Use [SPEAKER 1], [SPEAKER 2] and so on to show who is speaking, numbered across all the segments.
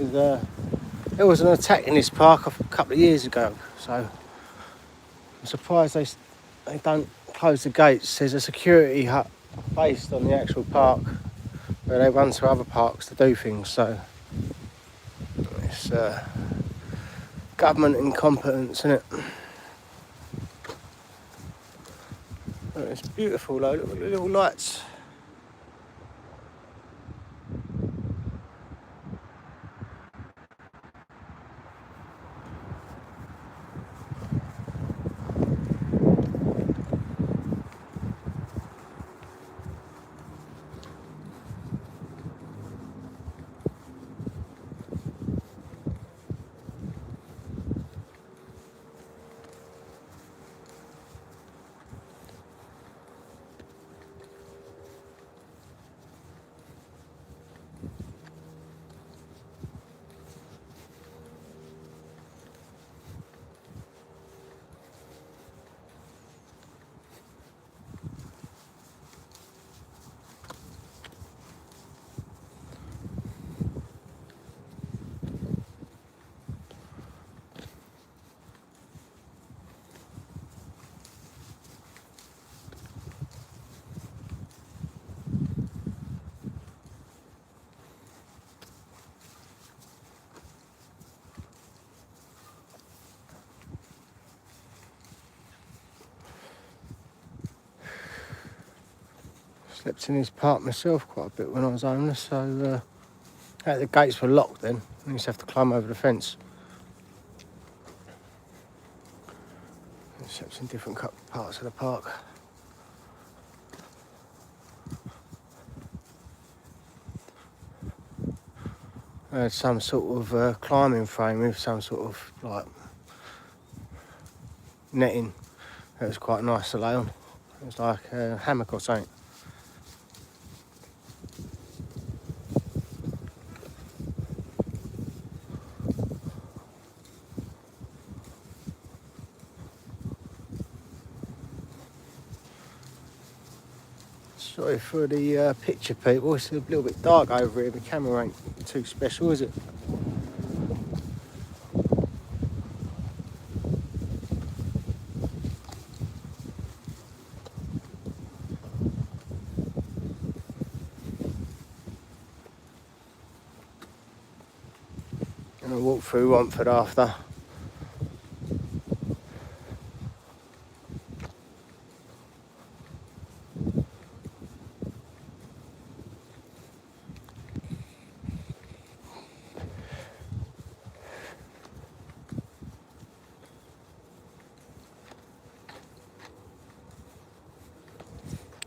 [SPEAKER 1] there was an attack in this park a couple of years ago, so I'm surprised they don't close the gates. There's a security hut based on the actual park where they run to other parks to do things, so it's government incompetence, isn't it? But it's beautiful though, look at the little lights. Slept in this park myself quite a bit when I was homeless, so the gates were locked then. I used to have to climb over the fence. I slept in different parts of the park. I had some sort of climbing frame with some sort of like netting. It was quite nice to lay on. It was like a hammock or something. Sorry for the picture, people. It's a little bit dark over here. The camera ain't too special, is it? And I'll walk through Romford after.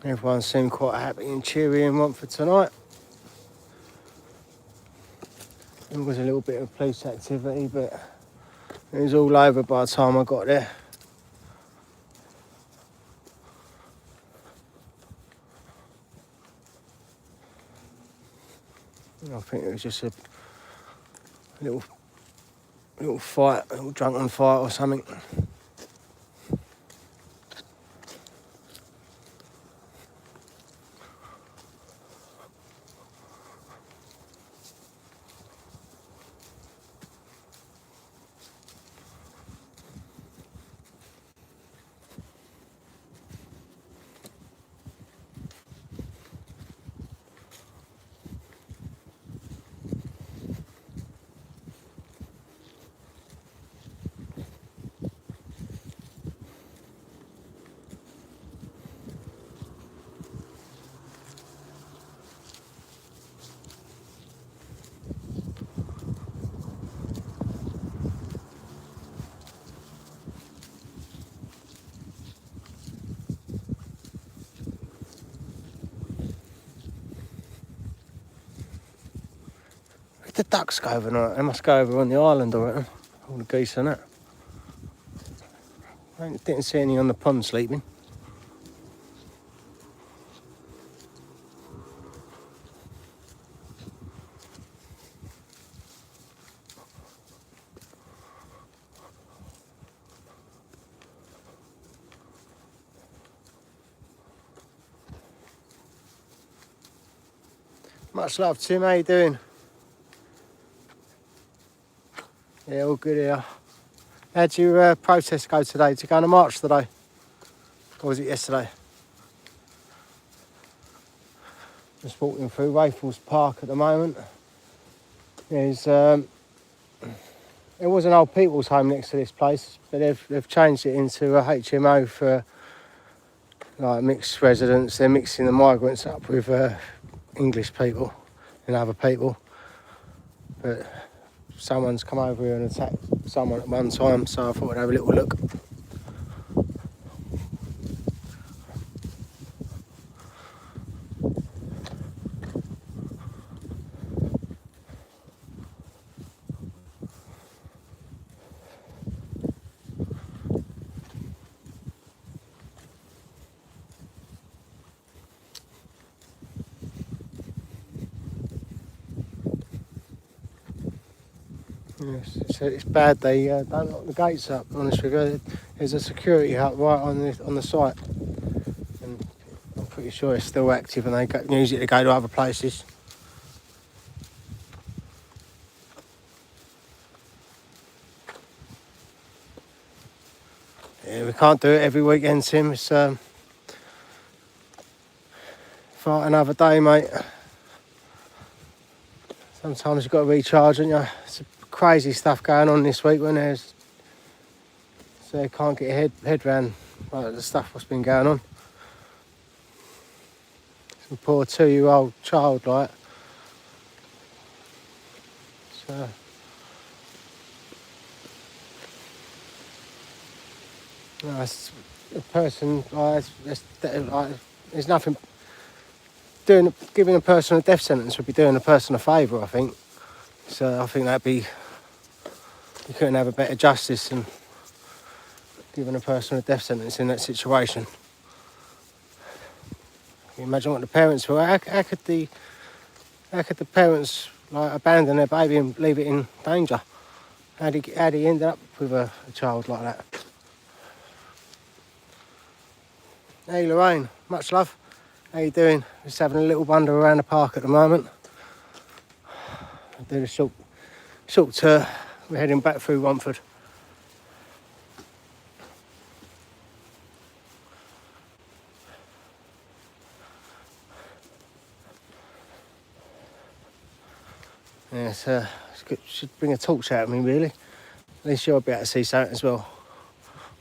[SPEAKER 1] Everyone seemed quite happy and cheery in Romford tonight. There was a little bit of police activity, but it was all over by the time I got there. I think it was just a little fight, a little drunken fight or something. The ducks go overnight. They must go over on the island, I reckon. All the geese and that. I didn't see any on the pond sleeping. Much love, Tim. How you doing? Yeah, all good here. How'd your protest go today? Did you go on a march today? Or was it yesterday? Just walking through Raffles Park at the moment. There was an old people's home next to this place, but they've changed it into a HMO for like mixed residents. They're mixing the migrants up with English people and other people. But someone's come over here and attacked someone at one time, so I thought I'd have a little look. Yes, it's bad they don't lock the gates up, honest with you. There's a security hut right on the site, and I'm pretty sure it's still active and they use it to go to other places. Yeah, we can't do it every weekend, Tim. It's fight another day, mate. Sometimes you've got to recharge, haven't you? It's crazy stuff going on this week when there's... So I can't get your head round like, the stuff what's been going on. Some poor 2-year-old child, like. So... No, it's a person, like, there's nothing... Giving a person a death sentence would be doing a person a favour, I think. So I think that'd be... You couldn't have a better justice than giving a person a death sentence in that situation. Can you imagine what the parents were? How could the parents like abandon their baby and leave it in danger? How'd he end up with a child like that? Hey Lorraine, much love. How you doing? Just having a little wander around the park at the moment. I did a short tour. We're heading back through Romford. Yeah, should bring a torch out of me really. At least you'll be able to see something as well.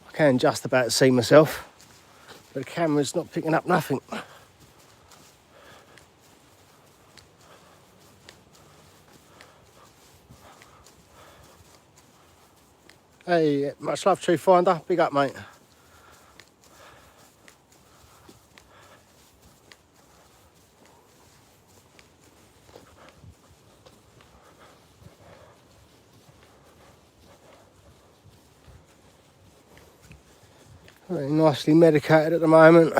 [SPEAKER 1] I can just about see myself, but the camera's not picking up nothing. Hey, much love, True Finder. Big up, mate. Very nicely medicated at the moment.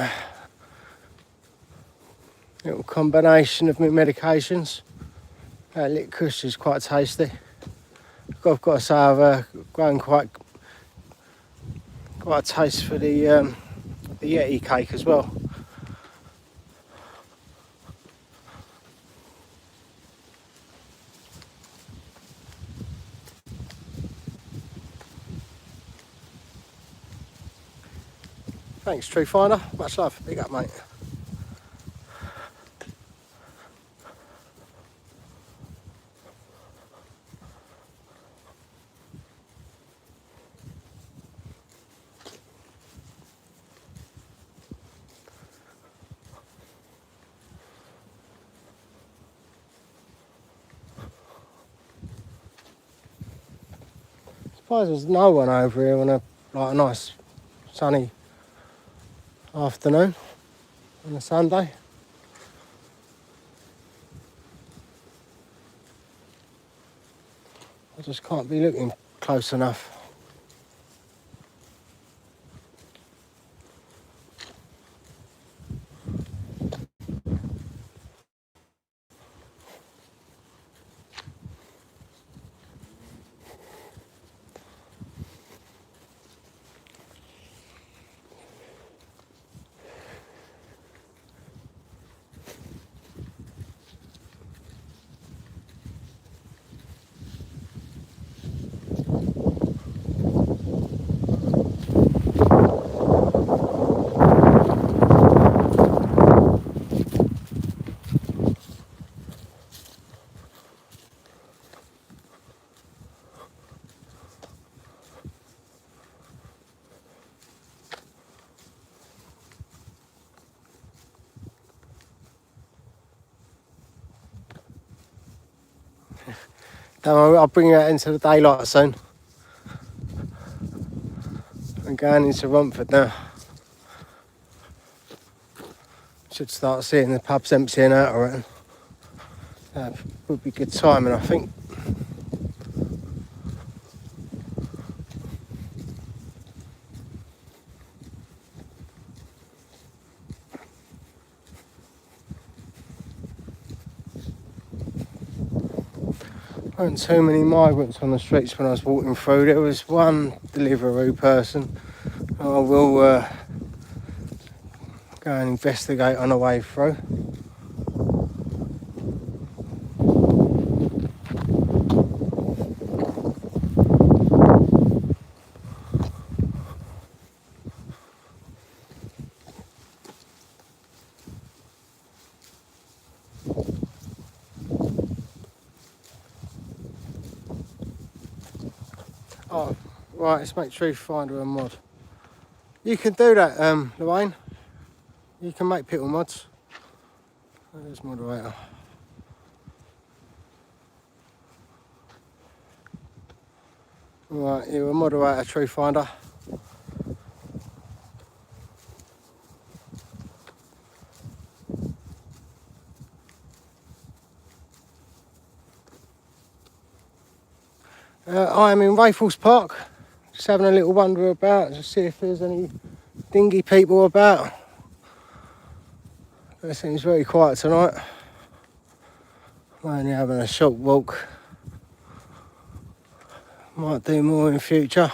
[SPEAKER 1] Little combination of medications. That licorice is quite tasty. I've got to say I've grown quite a taste for the Yeti cake as well. Thanks, True Finder. Much love. Big up, mate. I suppose there's no one over here on a nice sunny afternoon on a Sunday. I just can't be looking close enough. Don't worry, I'll bring you out into the daylight soon. I'm going into Romford now. Should start seeing the pubs emptying out, I reckon. That would be good timing, I think. There weren't too many migrants on the streets when I was walking through. There was one Deliveroo person. I will go and investigate on the way through. Oh, right, let's make Truth Finder a mod. You can do that, Lorraine. You can make people mods. There's moderator. Right, you're a moderator, Truth Finder. I am in Raffles Park, just having a little wander about, to see if there's any dinghy people about. It seems very quiet tonight. I'm only having a short walk. Might do more in future.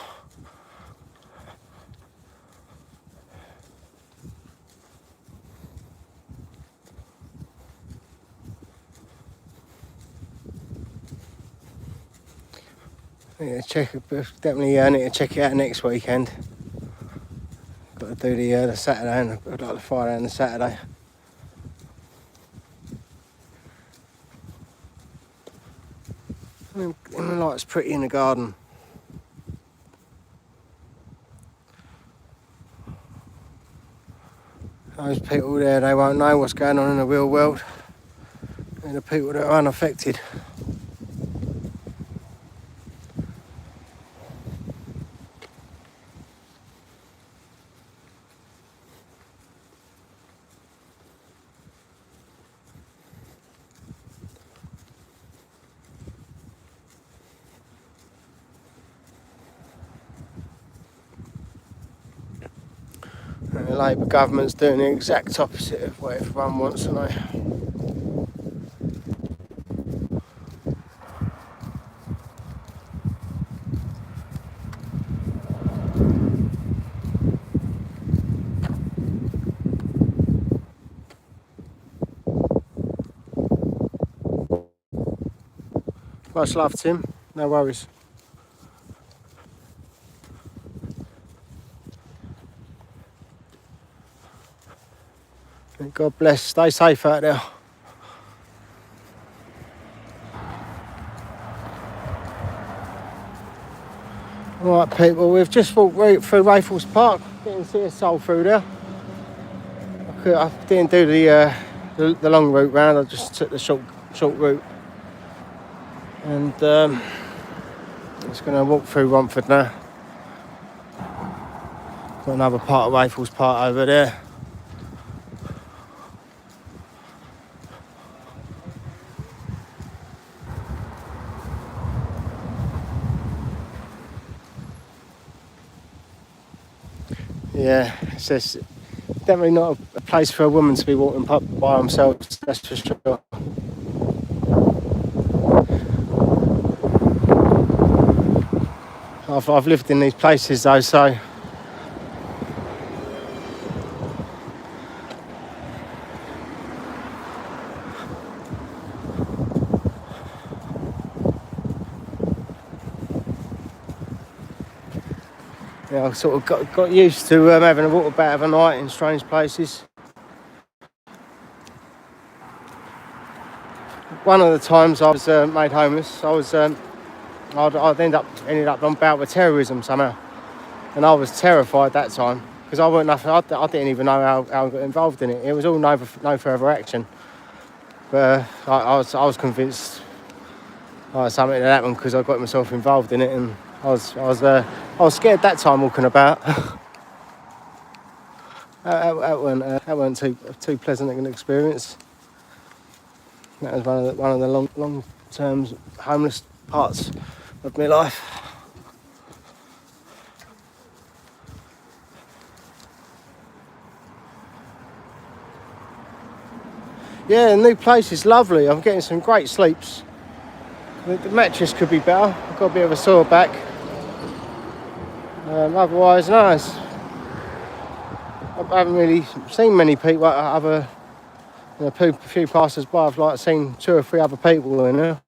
[SPEAKER 1] Definitely need to check it out next weekend. Got to do the Saturday and the Friday and the Saturday. The light's pretty in the garden. Those people there, they won't know what's going on in the real world. And the people that are unaffected. And the Labour government's doing the exact opposite of what everyone wants to know. Much love, Tim. No worries. God bless. Stay safe out there. Right, people, we've just walked right through Raffles Park. Didn't see a soul through there. I didn't do the long route round. I just took the short route. And I'm just going to walk through Romford now. Got another part of Raffles Park over there. Yeah, it's just definitely not a place for a woman to be walking by themselves, that's for sure. I've lived in these places though, so yeah, I've sort of got used to having a water bat of a night in strange places. One of the times I was made homeless, I'd ended up on bout with terrorism somehow, and I was terrified that time because I didn't even know how I got involved in it. It was all no further action, but I was convinced something that happened because I got myself involved in it, and I was scared that time walking about. that weren't too pleasant an experience. That was one of the long term homeless parts of my life. Yeah, the new place is lovely. I'm getting some great sleeps. The mattress could be better. I've got a bit of a sore back. Otherwise, no. I haven't really seen many people. A few passers-by. I've seen 2 or 3 other people in there.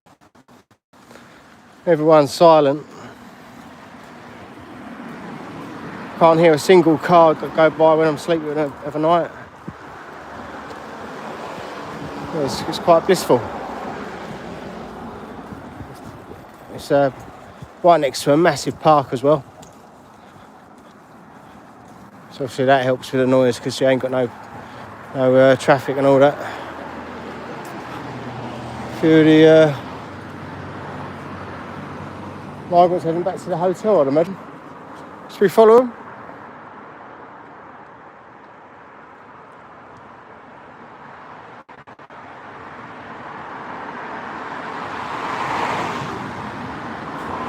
[SPEAKER 1] Everyone's silent. Can't hear a single car go by when I'm sleeping of a night. It's quite blissful. It's right next to a massive park as well. So obviously that helps with the noise because you ain't got no traffic and all that. A few of the migrants heading back to the hotel, I'd imagine. Should we follow them?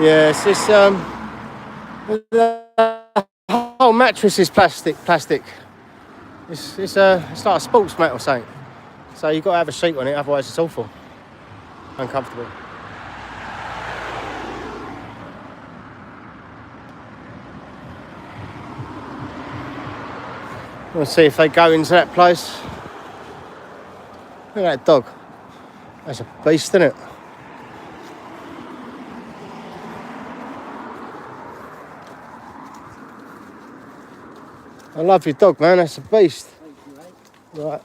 [SPEAKER 1] Yeah, it's this the whole mattress is plastic. It's like a sports mat or something. So you've got to have a sheet on it, otherwise it's awful. Uncomfortable. We'll see if they go into that place. Look at that dog. That's a beast, isn't it? I love your dog, man. That's a beast.
[SPEAKER 2] Thank you, mate.
[SPEAKER 1] Right.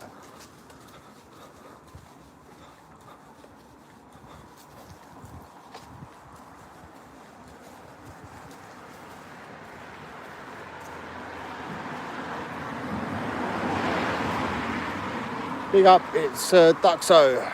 [SPEAKER 1] Big up, it's Duxo.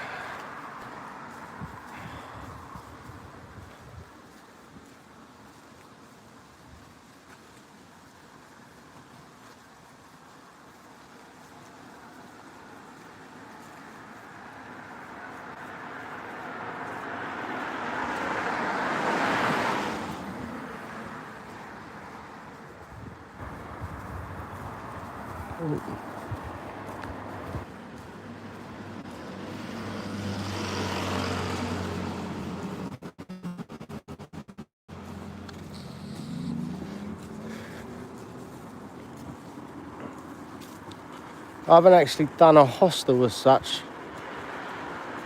[SPEAKER 1] I haven't actually done a hostel as such.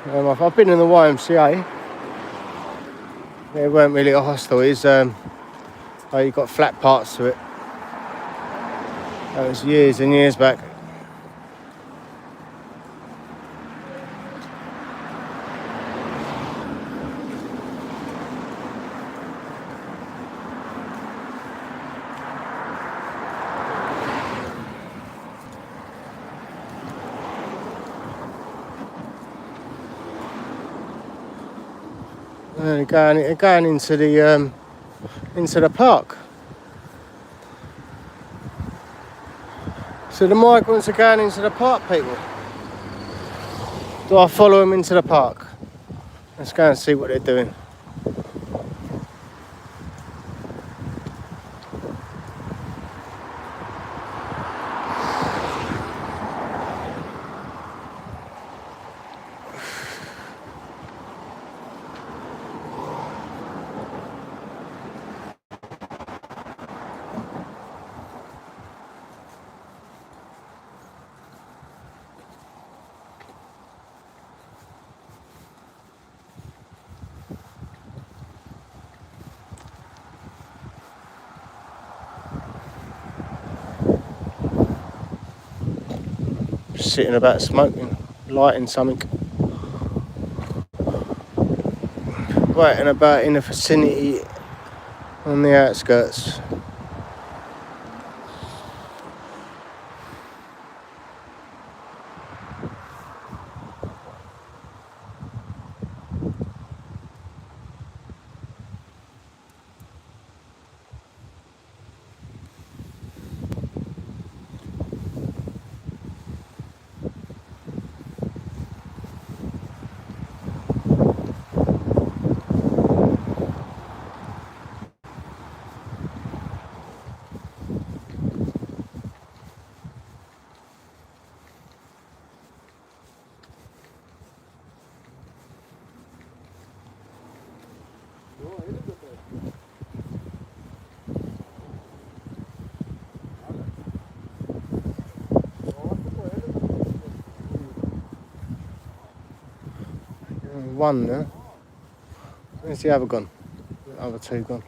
[SPEAKER 1] I've been in the YMCA. It weren't really a hostel. It's you've got flat parts to it. That was years and years back. And going into the park. So the migrants are going into the park, people. Do I follow them into the park? Let's go and see what they're doing. Sitting about smoking, lighting something. Waiting about in the vicinity on the outskirts. One now. Where's the other gone? The other two gone.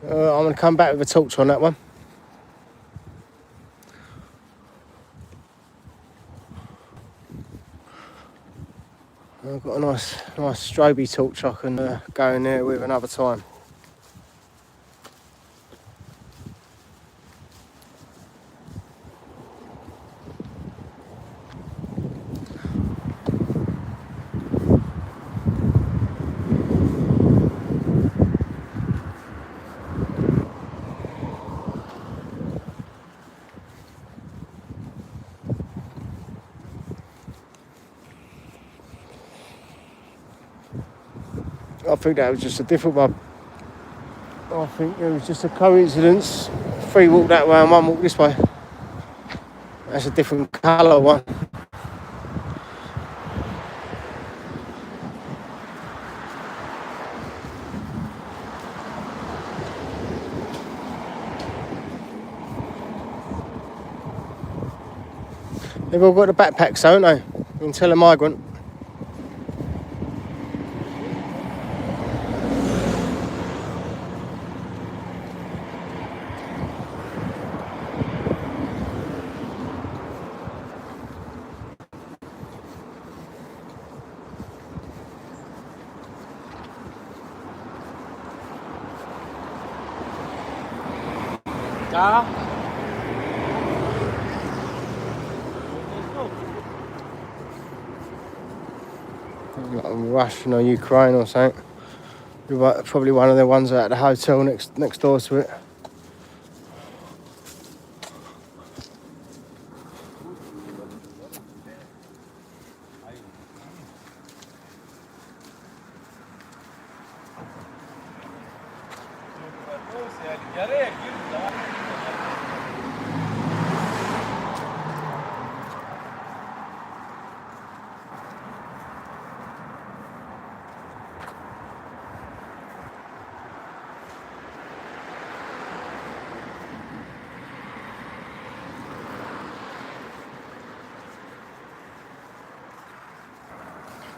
[SPEAKER 1] I'm going to come back with a torch on that one. I've got a nice stroby torch I can go in there with another time. I think that was just a different one. I think it was just a coincidence. 3 walked that way and 1 walked this way. That's a different colour one. They've all got the backpacks, don't they? You can tell a migrant. Like Russian or Ukraine or something. Probably one of the ones at the hotel next door to it.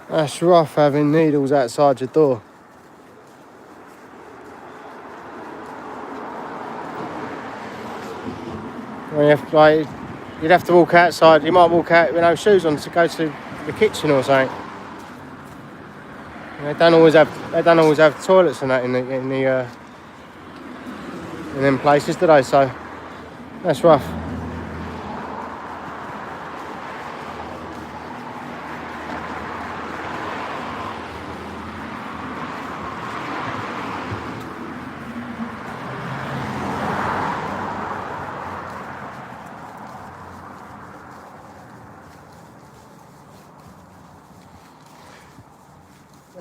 [SPEAKER 1] That's rough having needles outside your door. You'd have to walk outside. You might walk out with no shoes on to go to the kitchen or something. They don't always have toilets and that in them places, do they? So that's rough.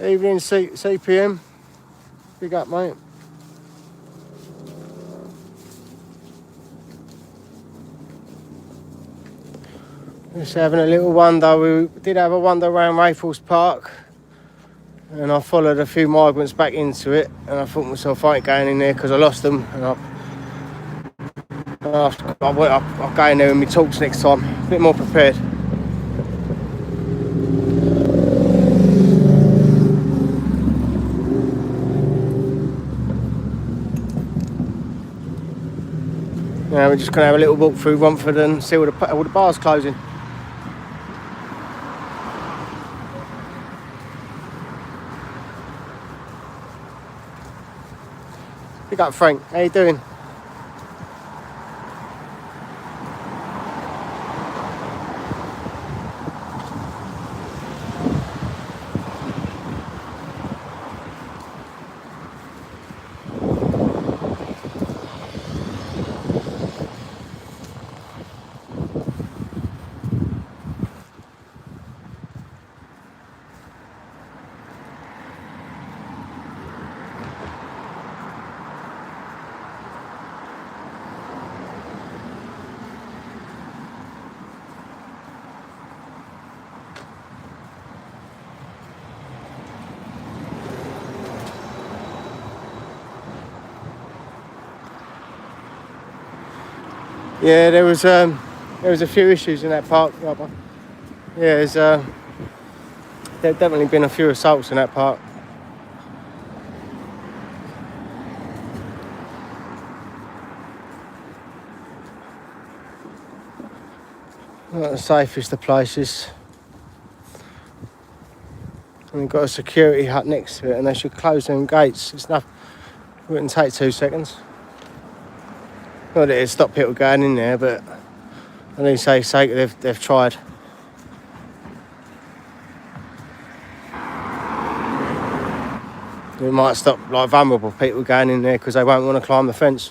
[SPEAKER 1] Evening CPM, big up mate. Just having a little wander. We did have a wander around Raffles Park and I followed a few migrants back into it and I thought myself I ain't going in there because I lost them and I'll go in there with my talks next time, a bit more prepared. Now we're just going to have a little walk through Romford and see all the bars closing. Big up Frank, how you doing? Yeah, there was a few issues in that park. Yeah, there's definitely been a few assaults in that park. Not the safest of places. And we've got a security hut next to it, and they should close them gates. It's enough. It wouldn't take 2 seconds. Not that it'd stop people going in there, but at least they say they've tried. It might stop like vulnerable people going in there because they won't want to climb the fence.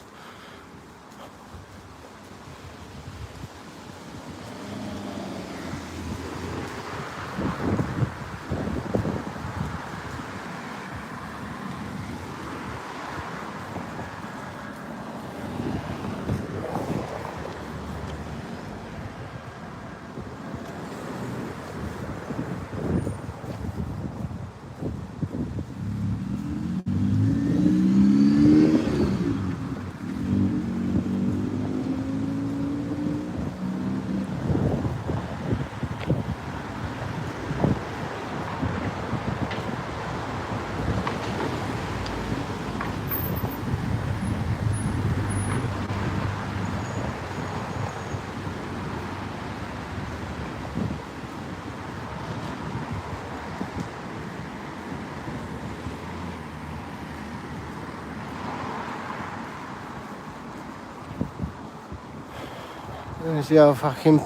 [SPEAKER 1] There's the old fucking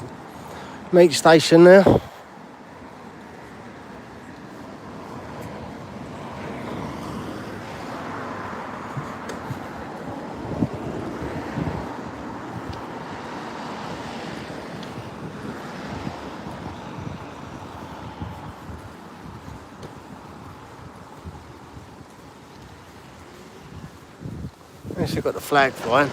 [SPEAKER 1] meat station there. At least you've got the flag flying.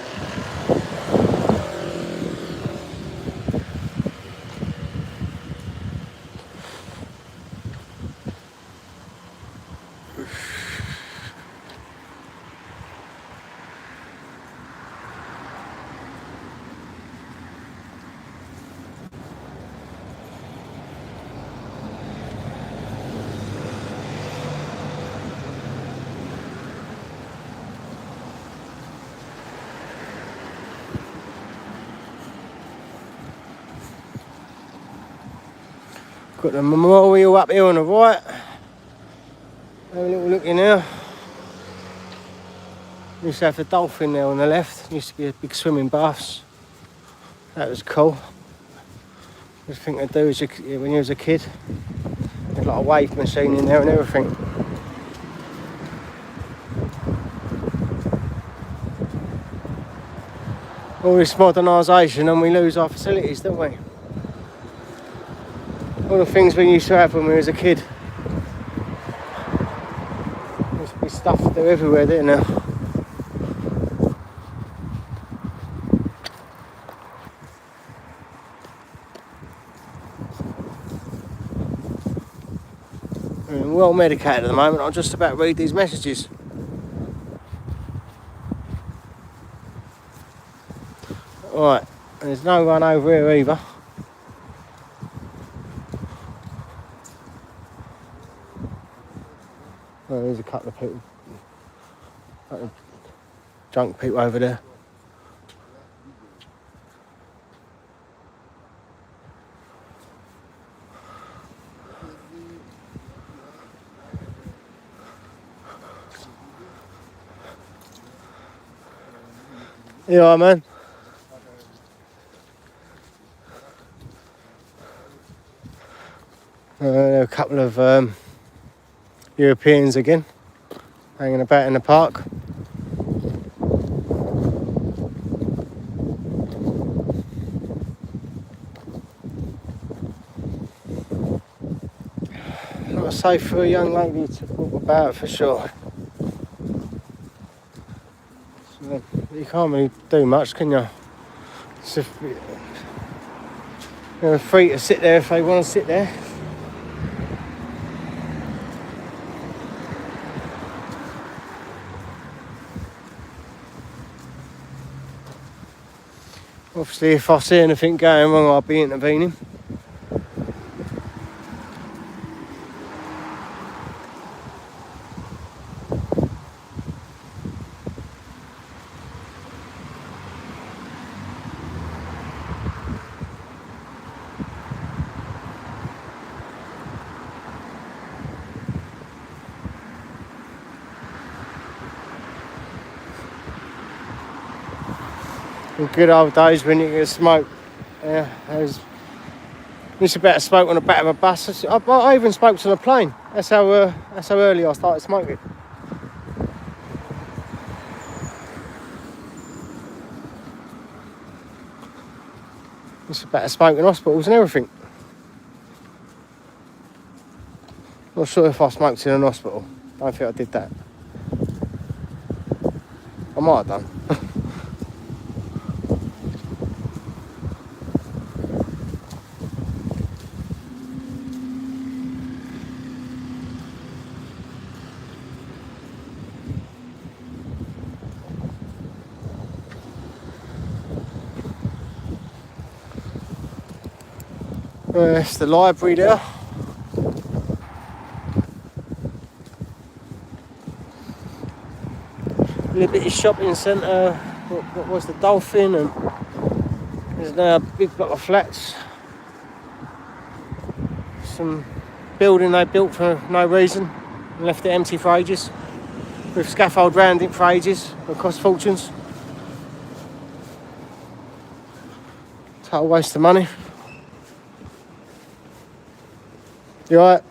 [SPEAKER 1] Got the memorial up here on the right. Have a little look in there. Used to have the dolphin there on the left. Used to be a big swimming baths. That was cool. Just thing to do when you was a kid. Had like a wave machine in there and everything. All this modernisation and we lose our facilities, don't we? All the things we used to have when we was a kid. There used to be stuff to do everywhere, didn't there? I'm well medicated at the moment. I'll just about read these messages. Right, there's no one over here either. Oh, there's a couple of people, drunk people over there. You alright, man? A couple of Europeans again, hanging about in the park. Not safe for a young lady to walk about for sure. So you can't really do much, can you? It's just, they're free to sit there if they want to sit there. Obviously, if I see anything going wrong, I'll be intervening. In good old days when you could smoke, yeah, it's about to smoke on the back of a bus. I even smoked on a plane. That's how early I started smoking. It's about to smoke in hospitals and everything. Not sure if I smoked in an hospital. Don't think I did that. I might have done. It's the library there. Liberty Shopping Centre. What was the Dolphin? And there's now a big block of flats. Some building they built for no reason and left it empty for ages. With scaffold round it for ages. It cost fortunes. Total waste of money. You alright?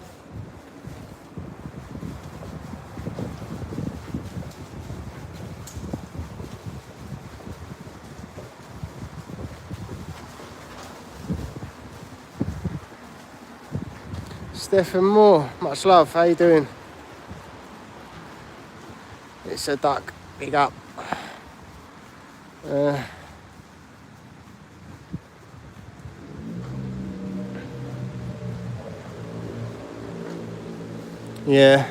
[SPEAKER 1] Stephen Moore, much love, how you doing? It's a duck, big up. Yeah,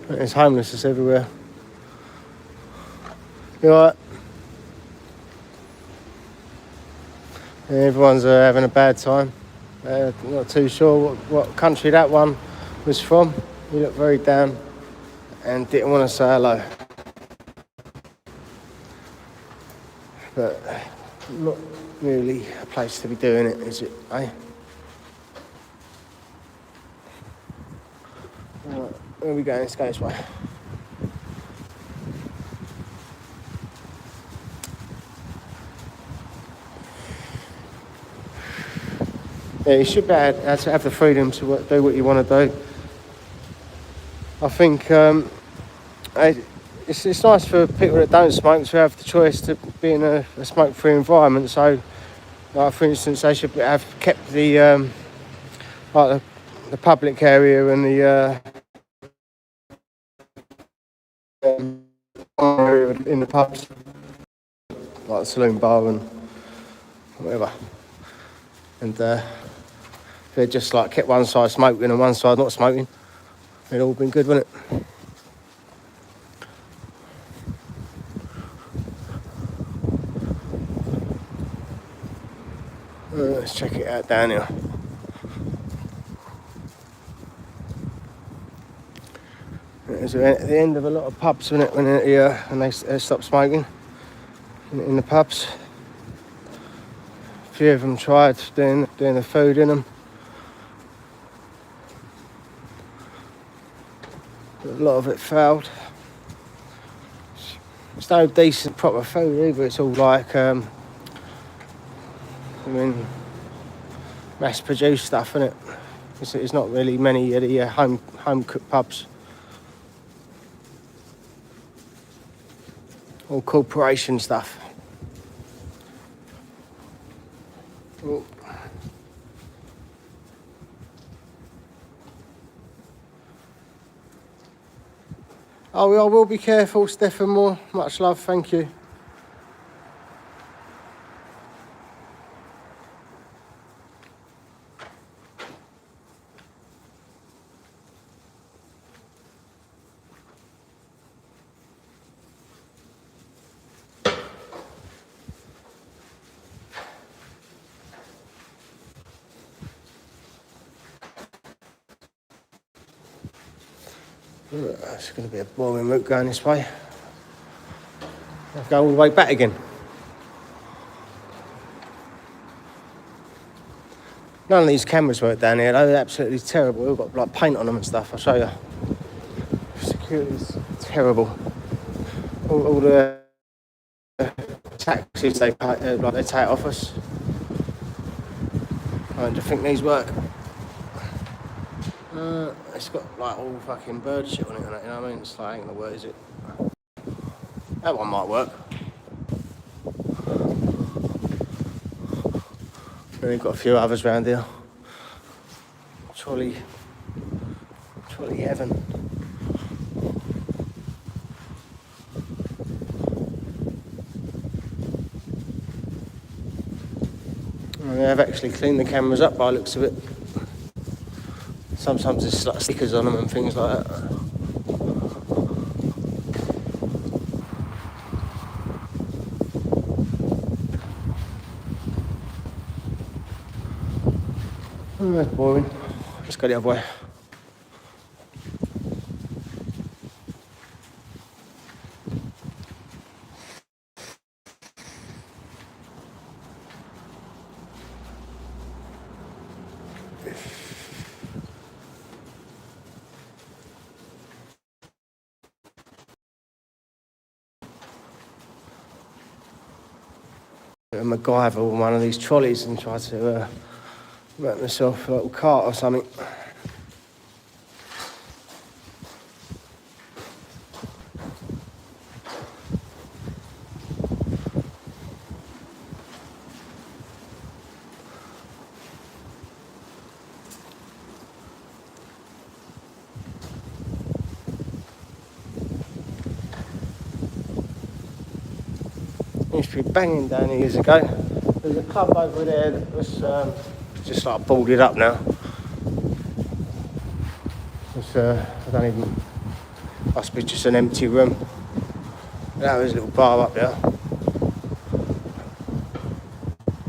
[SPEAKER 1] there's homelessness everywhere. You alright? Yeah, everyone's having a bad time. Not too sure what country that one was from. He looked very down and didn't want to say hello. But not really a place to be doing it, is it, eh? Right, where are we going? Let's go this way. Yeah, you should be able to have the freedom to do what you want to do. I think it's nice for people that don't smoke to have the choice to be in a smoke-free environment. So, like for instance, they should have kept the like the public area and the area in the pubs, like the saloon bar and whatever. And if they just like kept one side smoking and one side not smoking, it'd all been good, wouldn't it? Let's check it out down here. It's at the end of a lot of pubs, isn't it, when they stop smoking in the pubs. A few of them tried doing the food in them. But a lot of it failed. It's no decent proper food either. It's all like mass-produced stuff, isn't it? It's not really many of the home-cooked pubs. All corporation stuff. Oh. I will be careful, Stephen Moore. Much love, thank you. It's going to be a boring route going this way. I'll go all the way back again. None of these cameras work down here, though. They're absolutely terrible. We've got like paint on them and stuff. I'll show you. Security's terrible. All the taxis they take off us. I don't think these work. It's got like all fucking bird shit on it, you know what I mean? It's like, ain't gonna work, is it? That one might work. And we've got a few others around here. Trolley heaven. And they have actually cleaned the cameras up by the looks of it. Sometimes there's like stickers on them and things like that. Oh, that's boring. Let's go the other way. MacGyver on one of these trolleys and try to make myself a little cart or something. Used to be banging down here years ago. There's a club over there that was just like boarded up now. It's, I don't even, must be just an empty room. That was a little bar up there.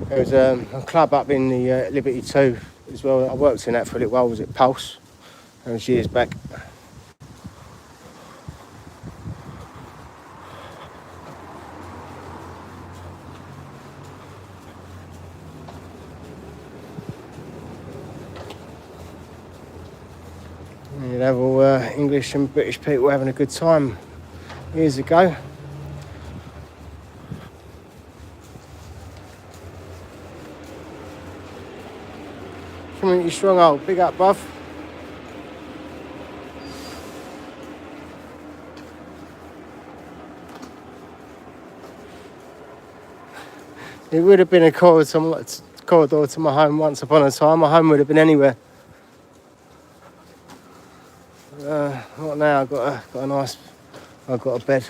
[SPEAKER 1] There was a club up in the Liberty 2 as well. I worked in that for a little while. Was it Pulse? That was years back. You'd have all English and British people having a good time years ago. Community stronghold, big up, bruv. It would have been a corridor to my home once upon a time. My home would have been anywhere. Not now. I've got a bed,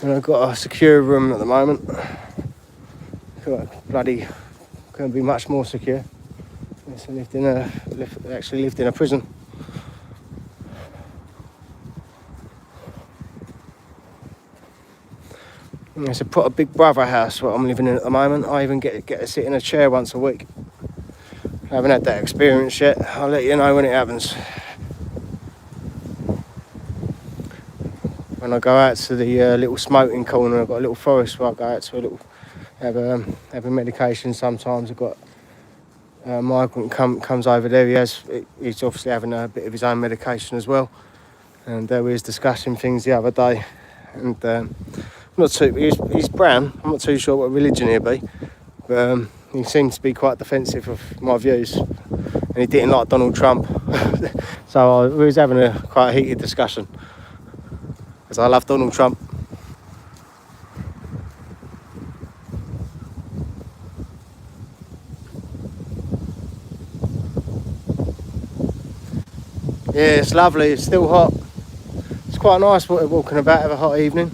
[SPEAKER 1] and I've got a secure room at the moment. Bloody couldn't be much more secure. Actually lived in a prison. It's a proper big brother house what I'm living in at the moment. I even get to sit in a chair once a week. I haven't had that experience yet. I'll let you know when it happens. When I go out to the little smoking corner, I've got a little forest where I go out to a little have a medication. Sometimes I've got a migrant comes over there. He's obviously having a bit of his own medication as well, and we was discussing things the other day. And he's brown. I'm not too sure what religion he'll be, but he seems to be quite defensive of my views, and he didn't like Donald Trump. So we was having a quite heated discussion. Because I love Donald Trump. Yeah, it's lovely, it's still hot. It's quite nice walking about, have a hot evening.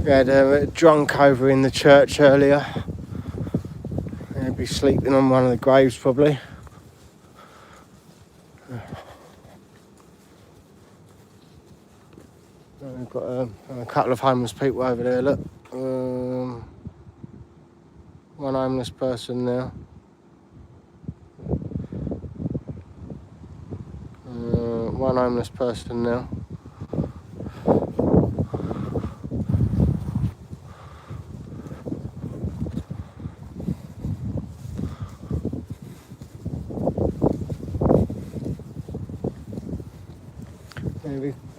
[SPEAKER 1] We had a drunk over in the church earlier. He'd be sleeping on one of the graves probably. We've got a couple of homeless people over there, look. One homeless person now. One homeless person now.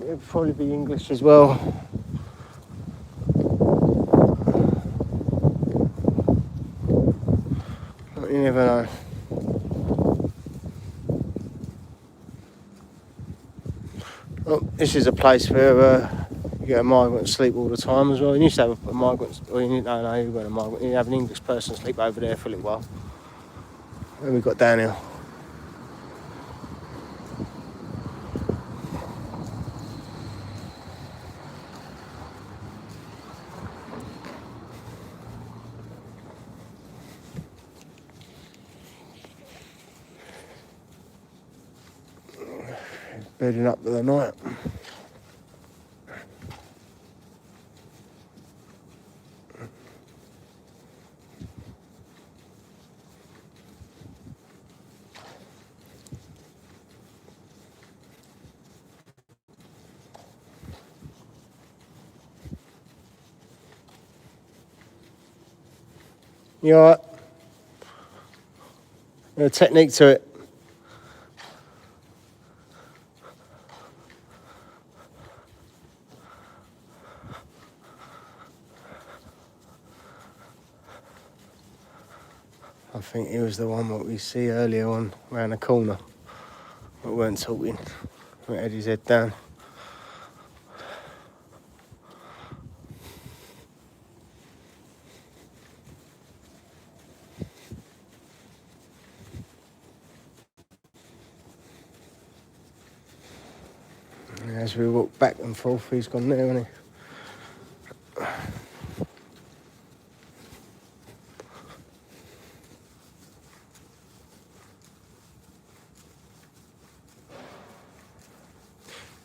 [SPEAKER 1] It'd probably be English as well. But you never know. Well, this is a place where you get a migrant sleep all the time as well. You used to have a migrant, or you've got a migrant. You have an English person sleep over there for a little while. Then we've got down here. Bedding up for the night. You alright? There's a technique to it. I think he was the one that we see earlier on round the corner, but weren't talking. We had his head down. And as we walk back and forth, he's gone there, hasn't he?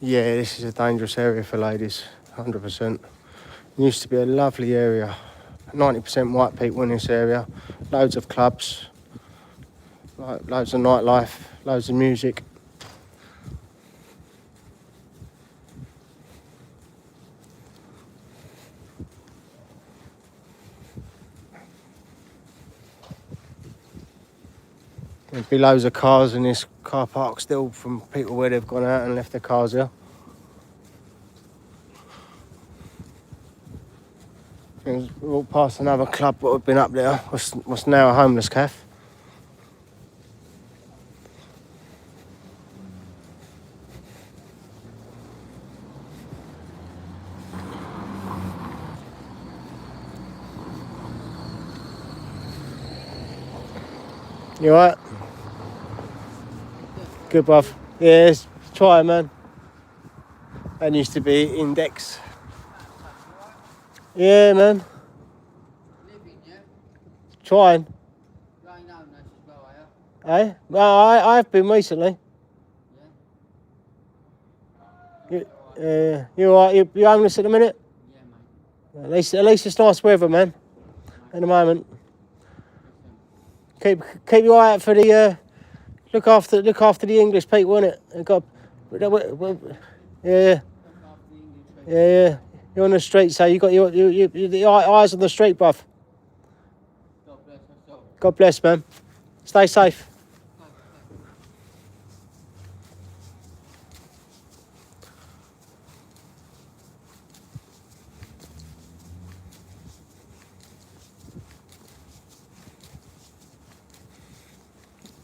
[SPEAKER 1] Yeah, this is a dangerous area for ladies, 100%. It used to be a lovely area. 90% white people in this area. Loads of clubs, loads of nightlife, loads of music. There'd be loads of cars in this car park still from people where they've gone out and left their cars here. We walked past another club that had been up there, what's now a homeless cafe. You alright? Good, bruv. Yes, try, man. That used to be Index. Yeah, man.
[SPEAKER 2] Living, yeah?
[SPEAKER 1] Trying.
[SPEAKER 2] Going home, that's as well, are you?
[SPEAKER 1] Eh? Well, I've been recently.
[SPEAKER 2] Yeah?
[SPEAKER 1] You alright? You homeless at the minute?
[SPEAKER 2] Yeah, mate.
[SPEAKER 1] At least it's nice weather, man. At the moment. Keep your eye out for the look after the English people, innit? Yeah. Yeah. You're on the street, so you got the eyes on the street, bruv.
[SPEAKER 2] God bless us all.
[SPEAKER 1] God bless, man. Stay safe.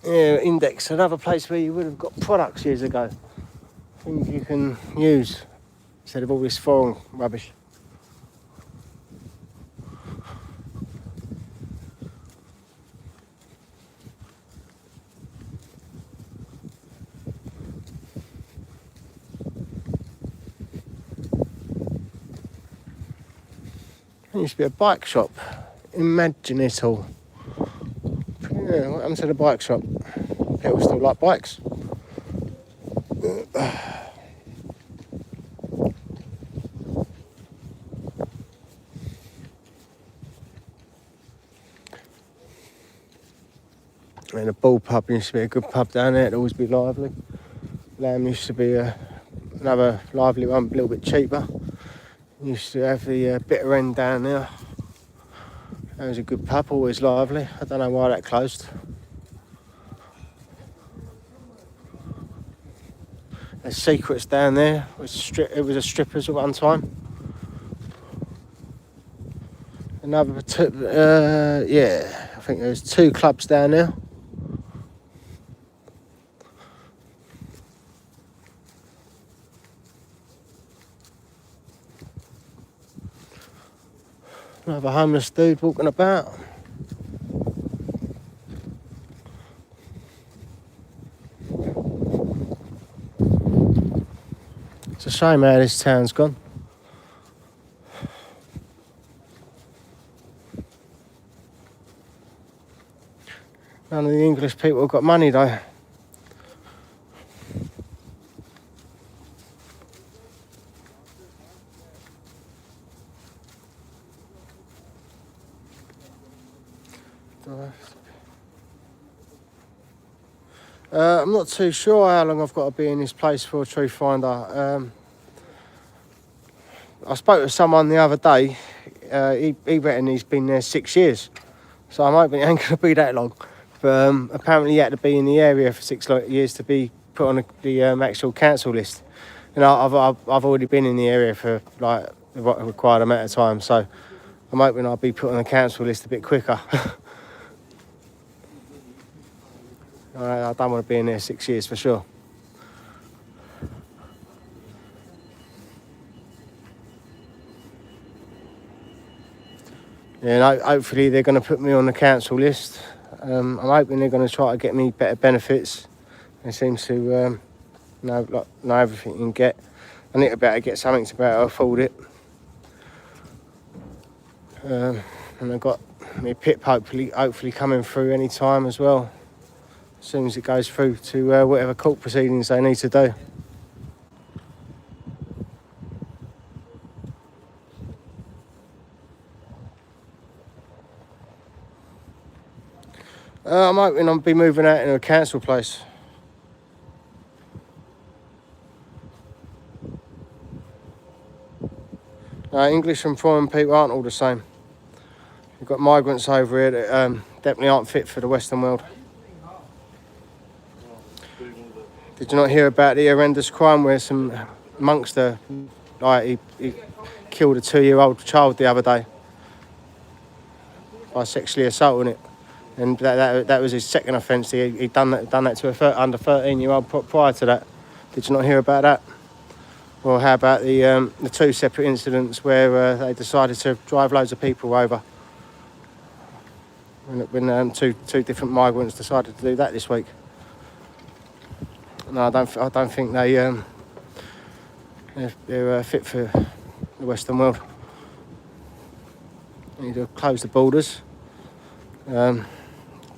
[SPEAKER 1] Yeah, Index, another place where you would have got products years ago. Things you can use instead of all this foreign rubbish. There used to be a bike shop. Imagine it all. Yeah, what happened to the bike shop? People still like bikes. mean, the Ball pub used to be a good pub down there. It'd always be lively. Lamb used to be another lively one, a little bit cheaper. Used to have the Bitter End down there. That was a good pub, always lively. I don't know why that closed. There's Secrets down there. It was a strippers at one time. Another two, yeah, I think there's 2 clubs down there. Another homeless dude walking about. It's a shame how this town's gone. None of the English people have got money though. I'm not too sure how long I've got to be in this place for, truth finder. I spoke to someone the other day. He reckon he's been there 6 years, so I'm hoping it ain't going to be that long. But apparently, he had to be in the area for 6 years to be put on the actual council list. And I've already been in the area for like the required amount of time, so I'm hoping I'll be put on the council list a bit quicker. I don't want to be in there 6 years for sure. Yeah, and hopefully they're going to put me on the council list. I'm hoping they're going to try to get me better benefits. They seem to know everything you can get. I need to be able to get something to be able to afford it. And I've got my PIP hopefully coming through any time as well, as soon as it goes through to whatever court proceedings they need to do. I'm hoping I'll be moving out in a council place. English and foreign people aren't all the same. You've got migrants over here that definitely aren't fit for the Western world. Did you not hear about the horrendous crime where some monkster, he killed a 2-year-old child the other day by sexually assaulting it? And that was his second offence. He'd done that to a under 13-year-old prior to that. Did you not hear about that? Or how about the 2 separate incidents where they decided to drive loads of people over? When two different migrants decided to do that this week. No, I don't think they're fit for the Western world. We need to close the borders.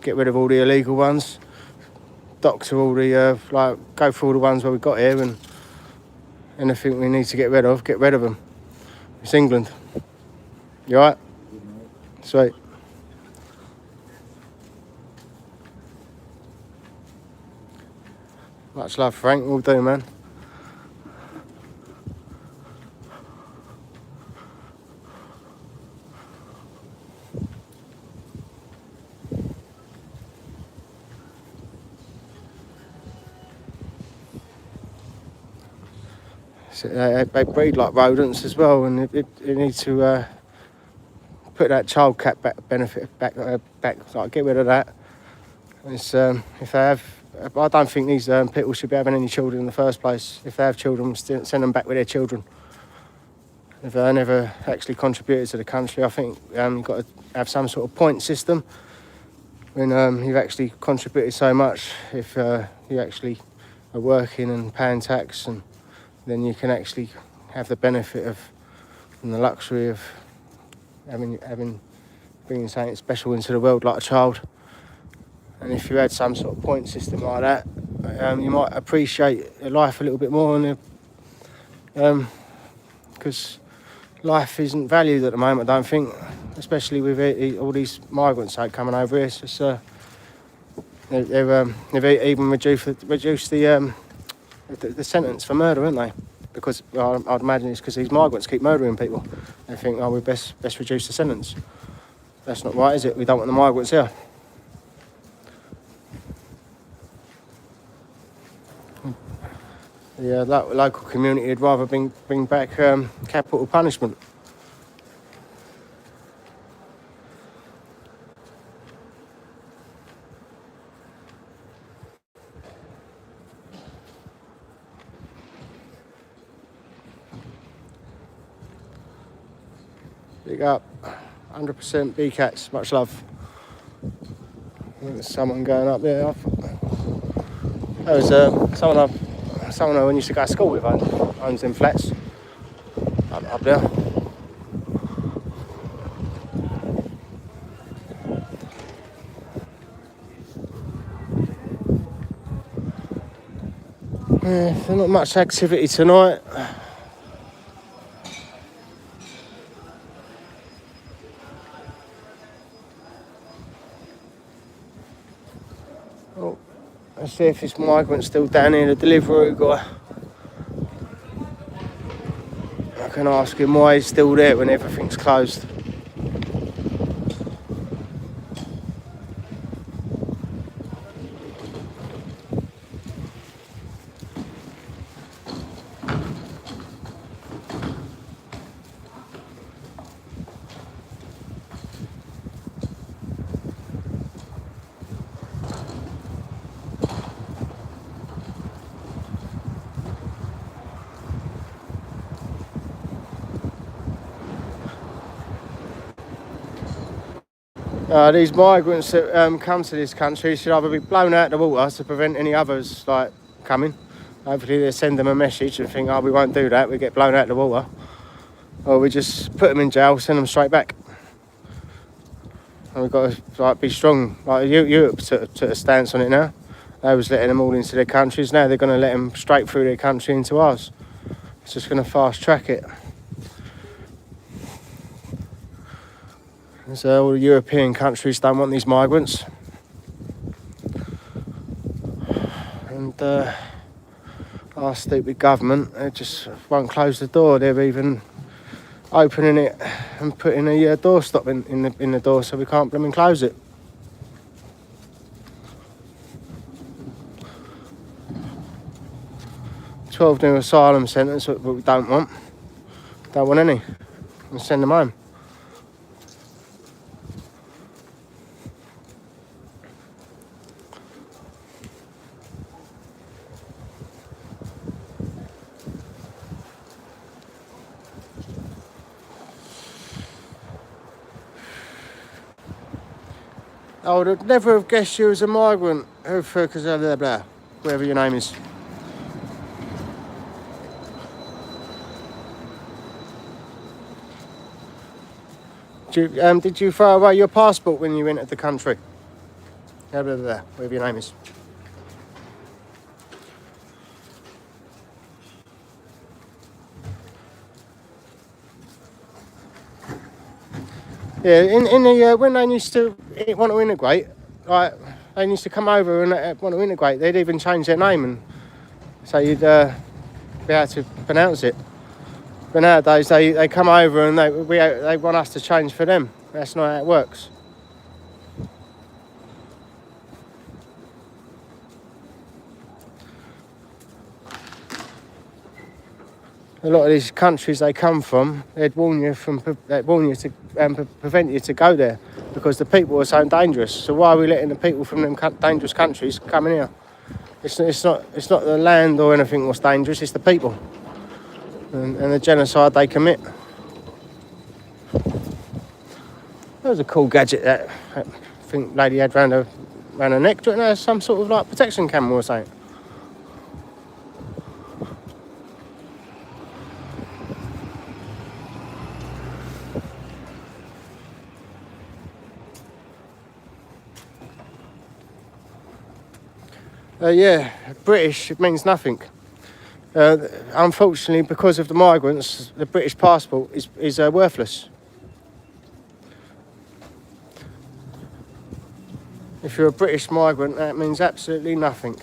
[SPEAKER 1] Get rid of all the illegal ones, doctor all the go through all the ones where we got here, and anything we need to get rid of them. It's England. You alright? Sweet. Much love, Frank. We'll do, man. They breed like rodents as well, and it needs to put that child cap benefit back, like get rid of that. It's, if they have, I don't think these people should be having any children in the first place. If they have children, send them back with their children. If they never actually contributed to the country, I think you've got to have some sort of point system when you've actually contributed so much. If you actually are working and paying tax, and then you can actually have the benefit of and the luxury of bringing something special into the world like a child. And if you had some sort of point system like that, you might appreciate life a little bit more, and because life isn't valued at the moment, I don't think, especially with all these migrants coming over here. It's just, They've even reduced the sentence for murder, haven't they? Because I'd imagine it's because these migrants keep murdering people. They think, oh, we best reduce the sentence. That's not right, is it? We don't want the migrants here. The local community would rather bring back capital punishment. Big up, 100% B-Cats, much love. I think there's someone going up there. There was someone I used to go to school with owns them flats up there. Yeah, there's not much activity tonight. Oh, let's see if this migrant's still down here, the delivery guy. I can ask him why he's still there when everything's closed. These migrants that come to this country should either be blown out of the water to prevent any others like coming. Hopefully they send them a message and think, oh, we won't do that, we get blown out of the water. Or we just put them in jail, send them straight back. And we've got to be strong. Like Europe took a stance on it now. They was letting them all into their countries. Now they're going to let them straight through their country into ours. It's just going to fast track it. So all the European countries don't want these migrants. And our stupid government, they just won't close the door. They're even opening it and putting a doorstop in the door so we can't blooming close it. $12 new asylum centres, but we don't want. Don't want any. We'll send them home. I would have never have guessed you was a migrant, because blah, blah, whatever your name is. Did you throw away your passport when you entered the country? Blah, blah, blah, whatever your name is. Yeah, in the when they used to want to integrate, like they used to come over and want to integrate, they'd even change their name and so you'd be able to pronounce it. But nowadays they come over and they want us to change for them. That's not how it works. A lot of these countries they come from, they'd warn you to prevent you to go there because the people are so dangerous. So why are we letting the people from them dangerous countries come in here? It's not the land or anything that's dangerous. It's the people and the genocide they commit. That was a cool gadget that I think lady had round her neck. Do you know, some sort of like protection camera or something? Yeah, British, it means nothing. Unfortunately, because of the migrants, the British passport is worthless. If you're a British migrant, that means absolutely nothing.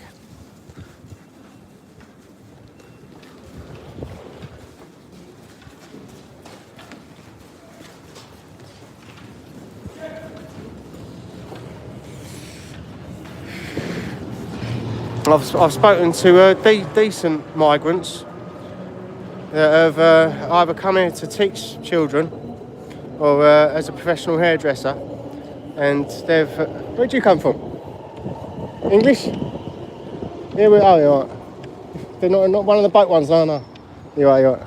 [SPEAKER 1] I've spoken to decent migrants that have either come here to teach children or as a professional hairdresser, and they've... where'd you come from? English? Yeah, you're right. They're not one of the boat ones, no. You're right.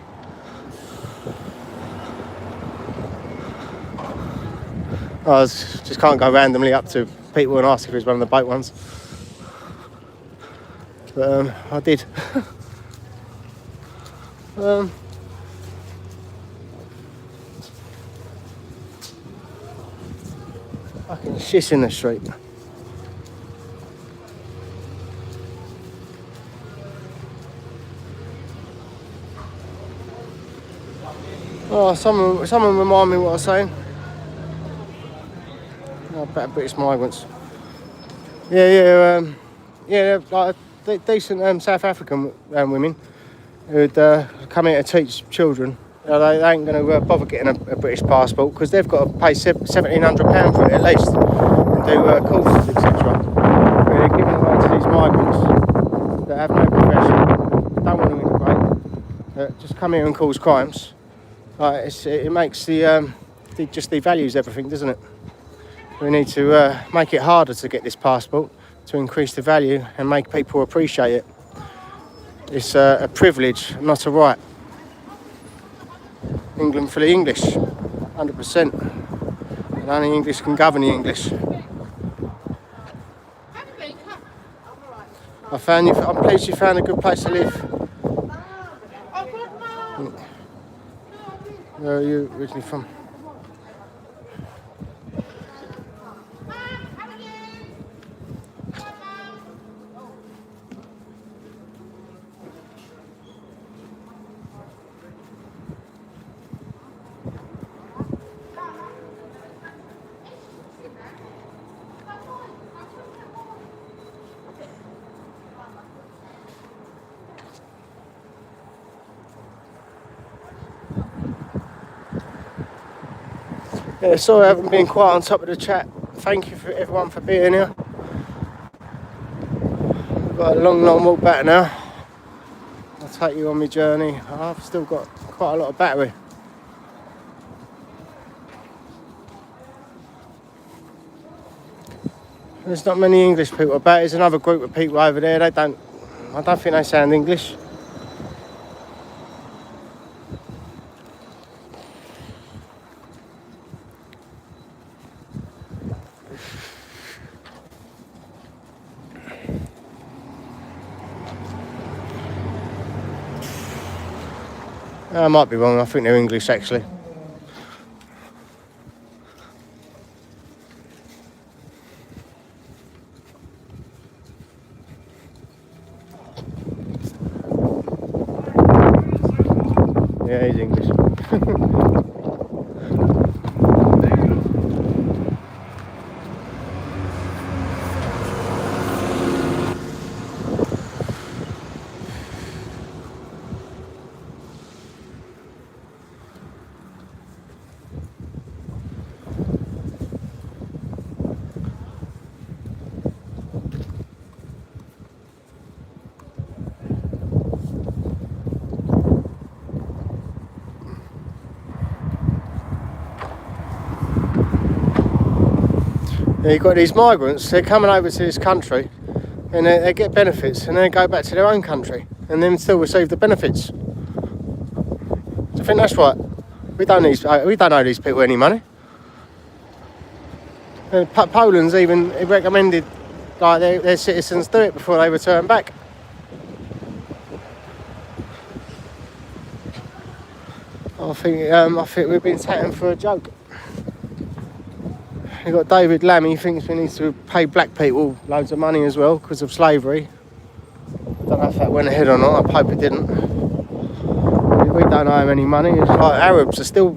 [SPEAKER 1] I just can't go randomly up to people and ask if it's one of the boat ones. But I did. Fucking shit in the street. Oh, someone remind me what I was saying. Oh, better British migrants. Yeah, like decent South African women who'd come here to teach children. You know, they ain't going to bother getting a British passport because they've got to pay £1,700 for it at least and do courses, etc. They're giving away to these migrants that have no profession, don't want to integrate, that just come here and cause crimes. Like it makes just devalues everything, doesn't it? We need to make it harder to get this passport to increase the value and make people appreciate it. It's a privilege, not a right. England for the English, 100%. And only English can govern the English. I'm pleased you found a good place to live. Where are you originally from? Yeah, sorry I haven't been quite on top of the chat. Thank you for everyone for being here. I've got a long walk back now. I'll take you on my journey. I've still got quite a lot of battery. There's not many English people about. There's another group of people over there. I don't think they sound English. I might be wrong, I think they're English actually. Yeah, he's English. Yeah, you've got these migrants, they're coming over to this country and they get benefits and then they go back to their own country and then still receive the benefits. Do you think that's right? We don't owe these people any money. And Poland's even recommended like their citizens do it before they return back. I think we've been taken for a joke. You've got David Lamb, he thinks we need to pay black people loads of money as well because of slavery. I don't know if that went ahead or not, I hope it didn't. We don't owe him any money. It's like Arabs are still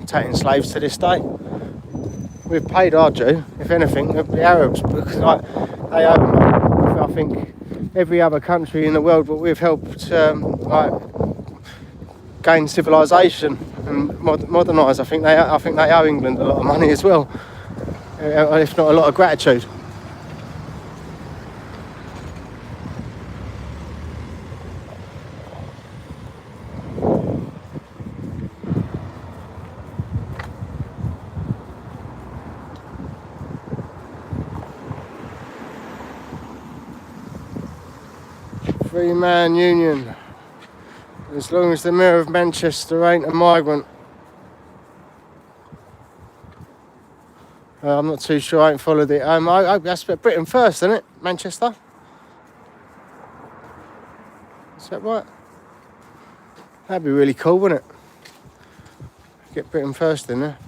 [SPEAKER 1] taking slaves to this day. we've paid our due, if anything, the Arabs, because like they owe money. I think every other country in the world, but we've helped like gain civilization and modernise. I think they owe England a lot of money as well, if not a lot of gratitude. Three-man union. As long as the Mayor of Manchester ain't a migrant. I'm not too sure, I ain't followed it. That's Britain first, isn't it? Manchester? Is that right? That'd be really cool, wouldn't it? Get Britain first in there.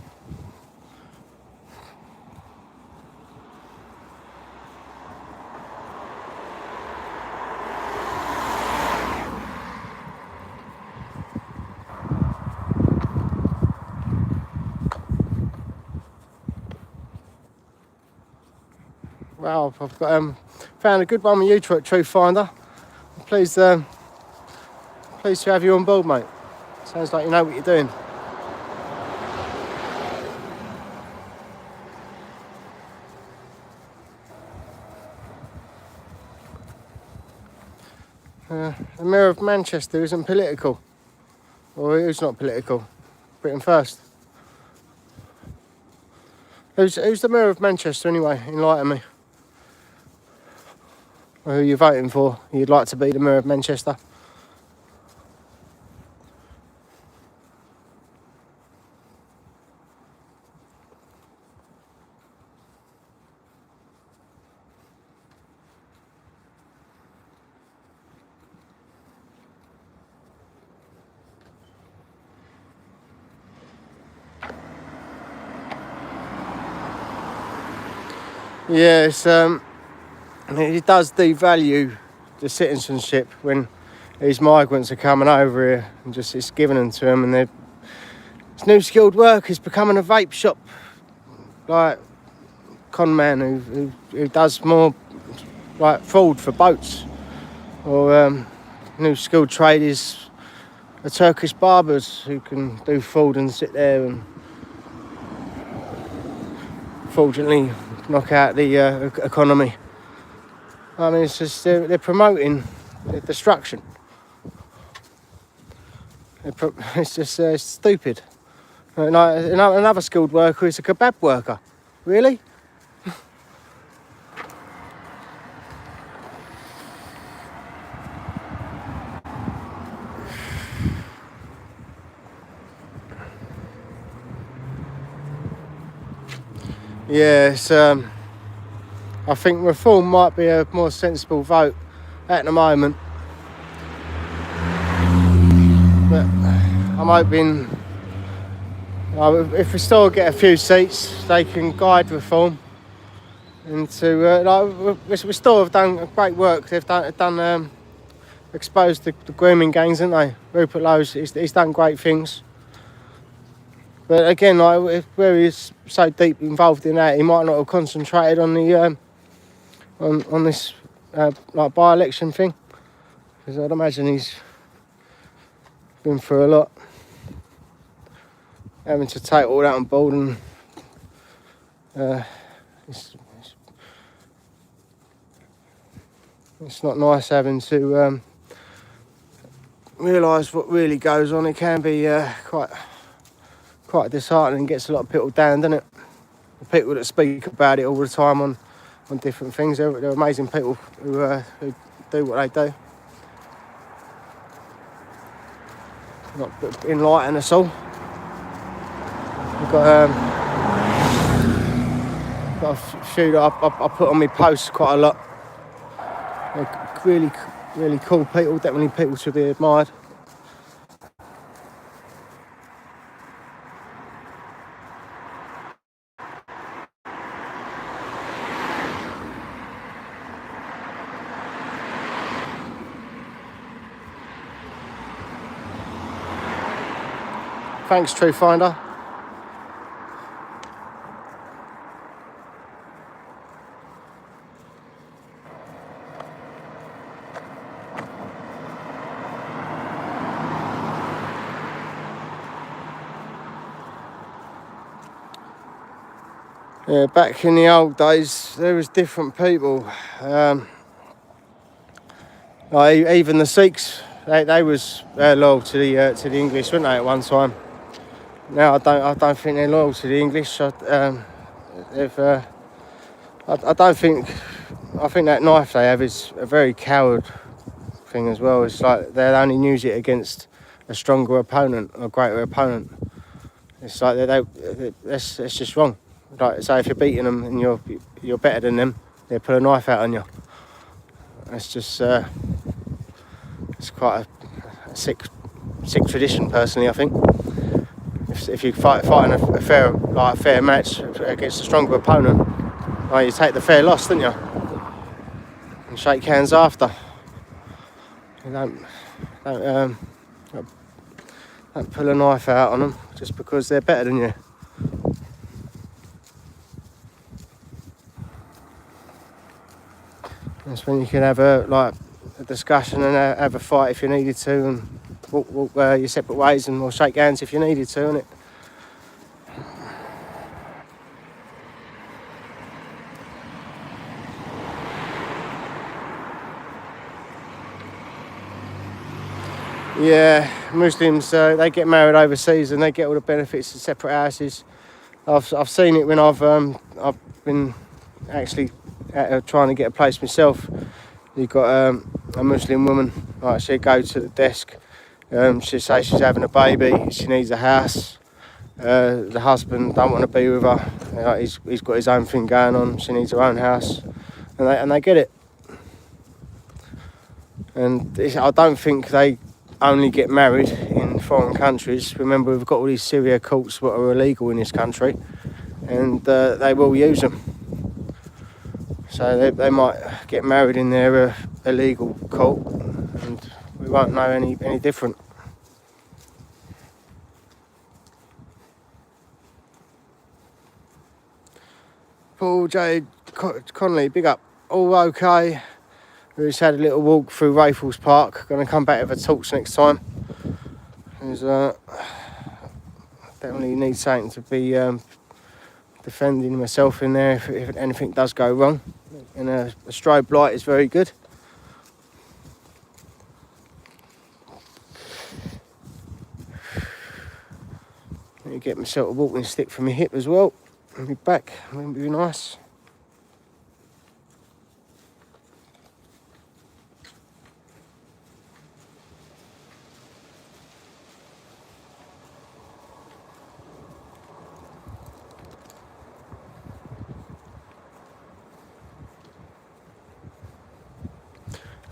[SPEAKER 1] Wow, I've got found a good one with you, Truth Finder. Pleased to have you on board, mate. Sounds like you know what you're doing. The Mayor of Manchester isn't political. Or who's not political? Britain first. Who's the Mayor of Manchester anyway? Enlighten me. Or who you're voting for? You'd like to be the Mayor of Manchester? Yes, it does devalue the citizenship when these migrants are coming over here and just it's given them to them, and it's new skilled workers becoming a vape shop, like con man who does more like fraud for boats, or new skilled trade is the Turkish barbers who can do fraud and sit there and fraudulently knock out the economy. I mean, it's just they're promoting the destruction. It's just stupid. Another skilled worker is a kebab worker. Really? Yes, I think reform might be a more sensible vote at the moment. But I'm hoping if we still get a few seats, they can guide reform into we still have done great work. They've done exposed the grooming gangs, haven't they? Rupert Lowe's, he's done great things. But again, where he's so deep involved in that, he might not have concentrated on the on this like by-election thing, because I'd imagine he's been through a lot, having to take all that on board, and it's not nice having to realise what really goes on. It can be quite disheartening, gets a lot of people down, doesn't it? The people that speak about it all the time on different things, they're amazing people who do what they do. Not enlighten us all. We've got a few that I put on my posts quite a lot. They're really, really cool people, definitely people to be admired. Thanks, Truth Finder. Yeah, back in the old days, there was different people. Like even the Sikhs, they was loyal to the English, weren't they, at one time? Now I don't think they're loyal to the English. If I don't think, I think that knife they have is a very coward thing as well. It's like they'll only use it against a stronger opponent or greater opponent. It's like that's just wrong. Like, say if you're beating them and you're better than them, they pull a knife out on you. It's just it's quite a sick tradition, personally. I think if you fighting a fair match against a stronger opponent, well, you take the fair loss, don't you? And shake hands after. You don't pull a knife out on them just because they're better than you. That's when you can have a discussion and have a fight if you needed to, and walk your separate ways, and or shake hands if you needed to, innit? Yeah, Muslims they get married overseas and they get all the benefits of separate houses. I've seen it when I've been actually trying to get a place myself. You've got a Muslim woman, like she'd go to the desk, she'd say she's having a baby, she needs a house. The husband don't want to be with her. He's got his own thing going on. She needs her own house, and they get it. And I don't think they only get married in foreign countries. Remember, we've got all these Syria courts that are illegal in this country, and they will use them. So they might get married in their illegal court, and we won't know any different. Paul J. Connolly, big up. All okay. We just had a little walk through Raffles Park. Going to come back with a torch next time. There's definitely need something to be defending myself in there if anything does go wrong. And a strobe light is very good. Let me get myself a walking stick for my hip as well. I'll be back. It'll be nice.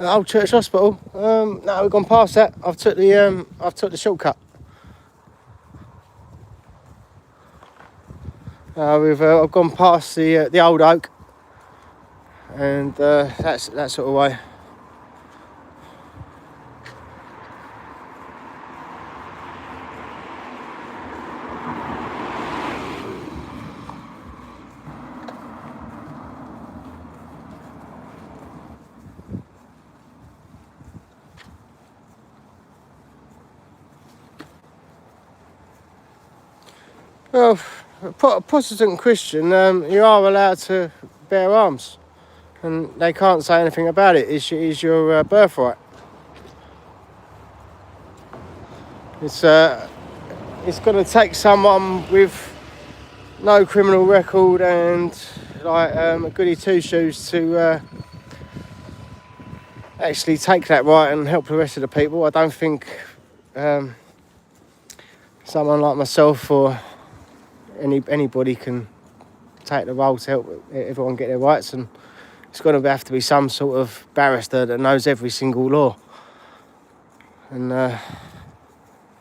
[SPEAKER 1] Old Church Hospital. No, we've gone past that. I've took the shortcut. I've gone past the old oak, and that's that sort of way. Well, a Protestant Christian, you are allowed to bear arms, and they can't say anything about it. It's your birthright. It's going to take someone with no criminal record and a goody two shoes to actually take that right and help the rest of the people. I don't think someone like myself or anybody can take the role to help everyone get their rights, and it's going to have to be some sort of barrister that knows every single law and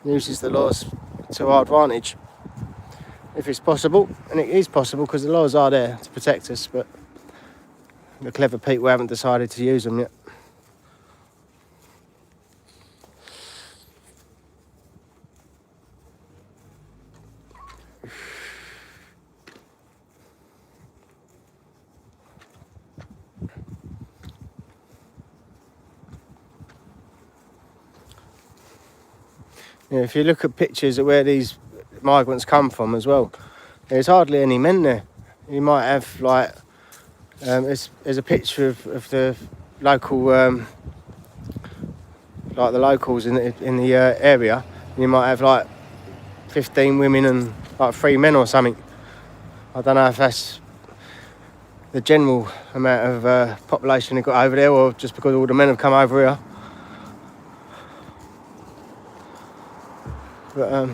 [SPEAKER 1] uses the laws to our advantage if it's possible. And it is possible because the laws are there to protect us, but the clever people haven't decided to use them yet. Yeah, if you look at pictures of where these migrants come from as well, there's hardly any men there. you might have like there's a picture of the local like the locals in the area. You might have like 15 women and like 3 men or something. I don't know if that's the general amount of population they've got over there, or just because all the men have come over here. But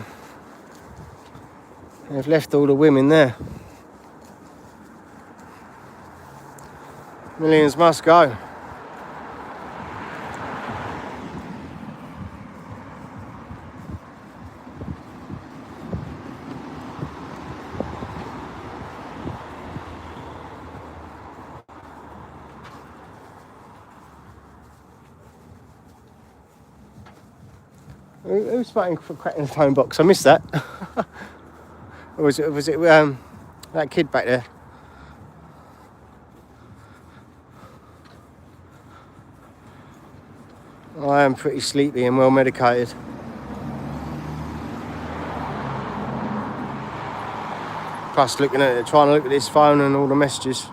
[SPEAKER 1] they've left all the women there. Millions must go. Who's fighting for cracking the phone box? I missed that. Or was it that kid back there? I am pretty sleepy and well medicated. Plus trying to look at this phone and all the messages.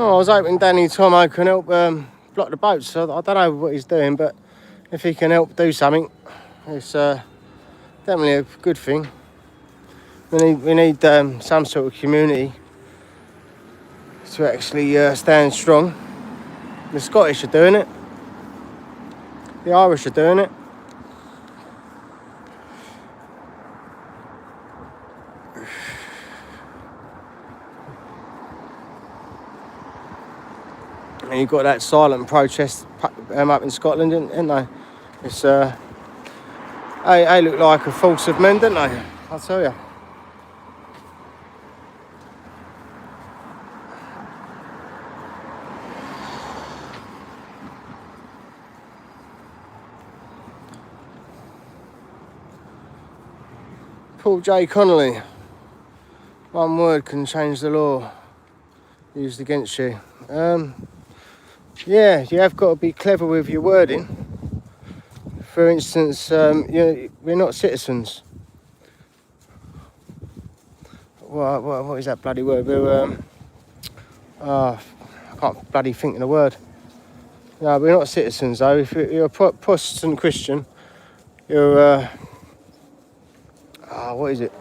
[SPEAKER 1] Oh, I was hoping Danny Tomo can help block the boats. So I don't know what he's doing, but if he can help do something, it's definitely a good thing. We need some sort of community to actually stand strong. The Scottish are doing it. The Irish are doing it. And you've got that silent protest up in Scotland, didn't they? It's they look like a force of men, don't they? I'll tell you. Paul J. Connolly. One word can change the law used against you. Yeah, you have got to be clever with your wording. For instance, we're not citizens. What is that bloody word? I can't bloody think of the word. No, we're not citizens though. If you're a Protestant Christian, you're what is it?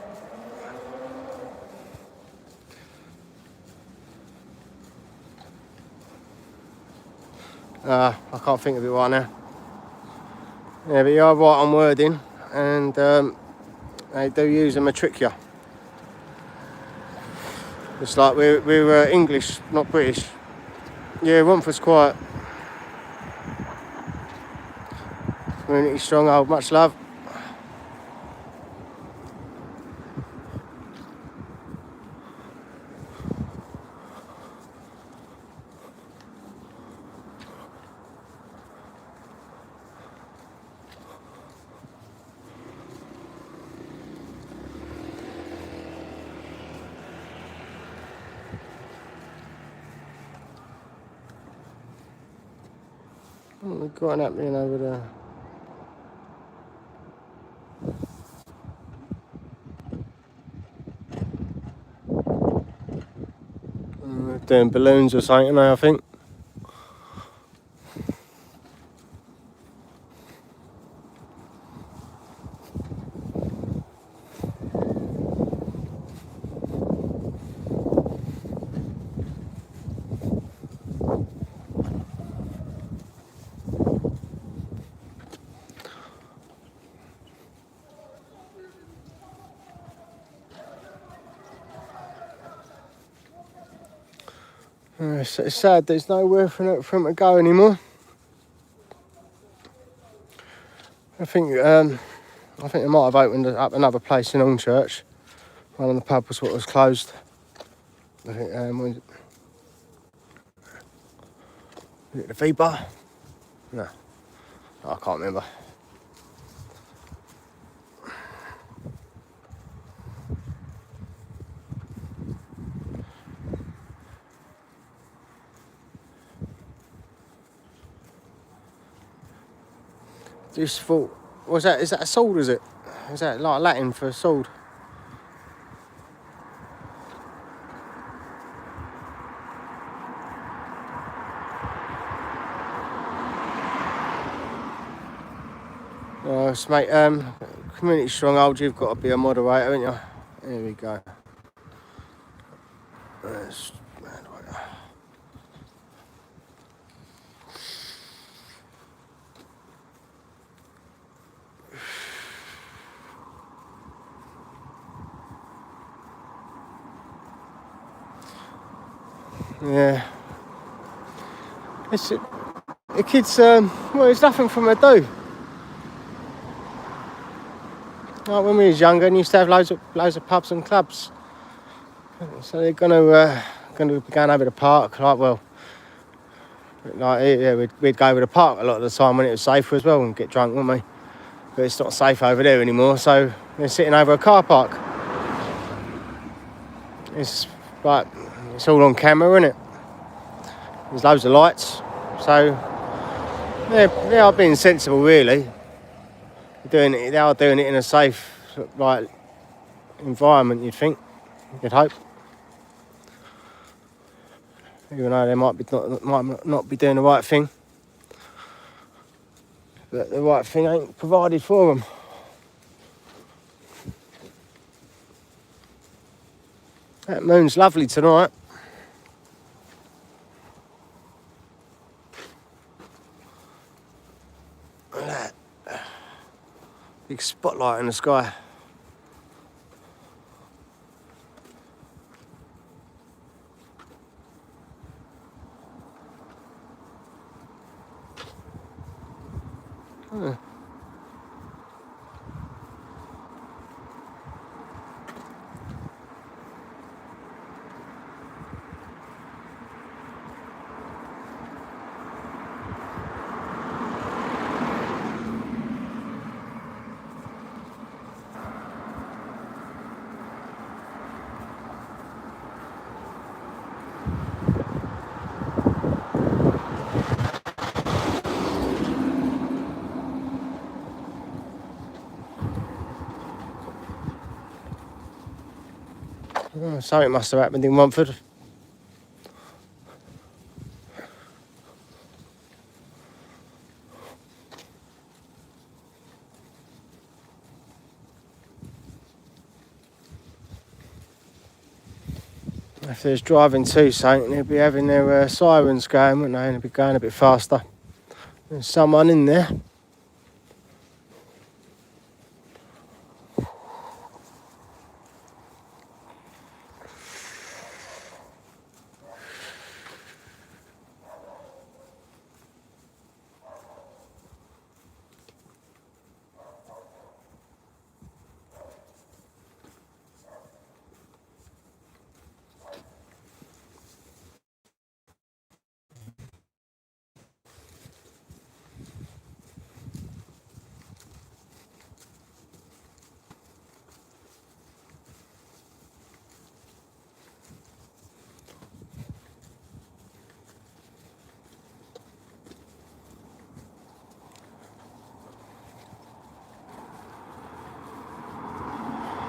[SPEAKER 1] I can't think of it right now. Yeah, but you are right on wording, and they do use a matricula. It's like we're English, not British. Yeah, Romford's quiet. Community stronghold, much love. What's going happening over there? Doing balloons or something, I think. It's sad there's nowhere for them to go anymore. I think they might have opened up another place in Hornchurch. One of the pubs was closed. I think Is it the V-bar? No. I can't remember. Just thought, what's that? Is that a sword, is it? Is that like Latin for a sword? Nice, mate. Community stronghold, you've got to be a moderator, haven't you? There we go. Yeah. It's, the kids, well, there's nothing for them to do. Like when we was younger, and used to have loads of pubs and clubs. So they're gonna be going over the park, like, well, like, yeah, we'd go over the park a lot of the time when it was safer as well and get drunk, wouldn't we? But it's not safe over there anymore, so they're sitting over a car park. It's like, it's all on camera, isn't it? There's loads of lights, so they are being sensible, really. They are doing it in a safe, like, environment, you'd think, you'd hope. Even though they might not be doing the right thing, but the right thing ain't provided for them. That moon's lovely tonight. Look at that big spotlight in the sky. Something must have happened in Romford. If there's driving to something, they'd be having their sirens going, wouldn't they? And they'd be going a bit faster. There's someone in there.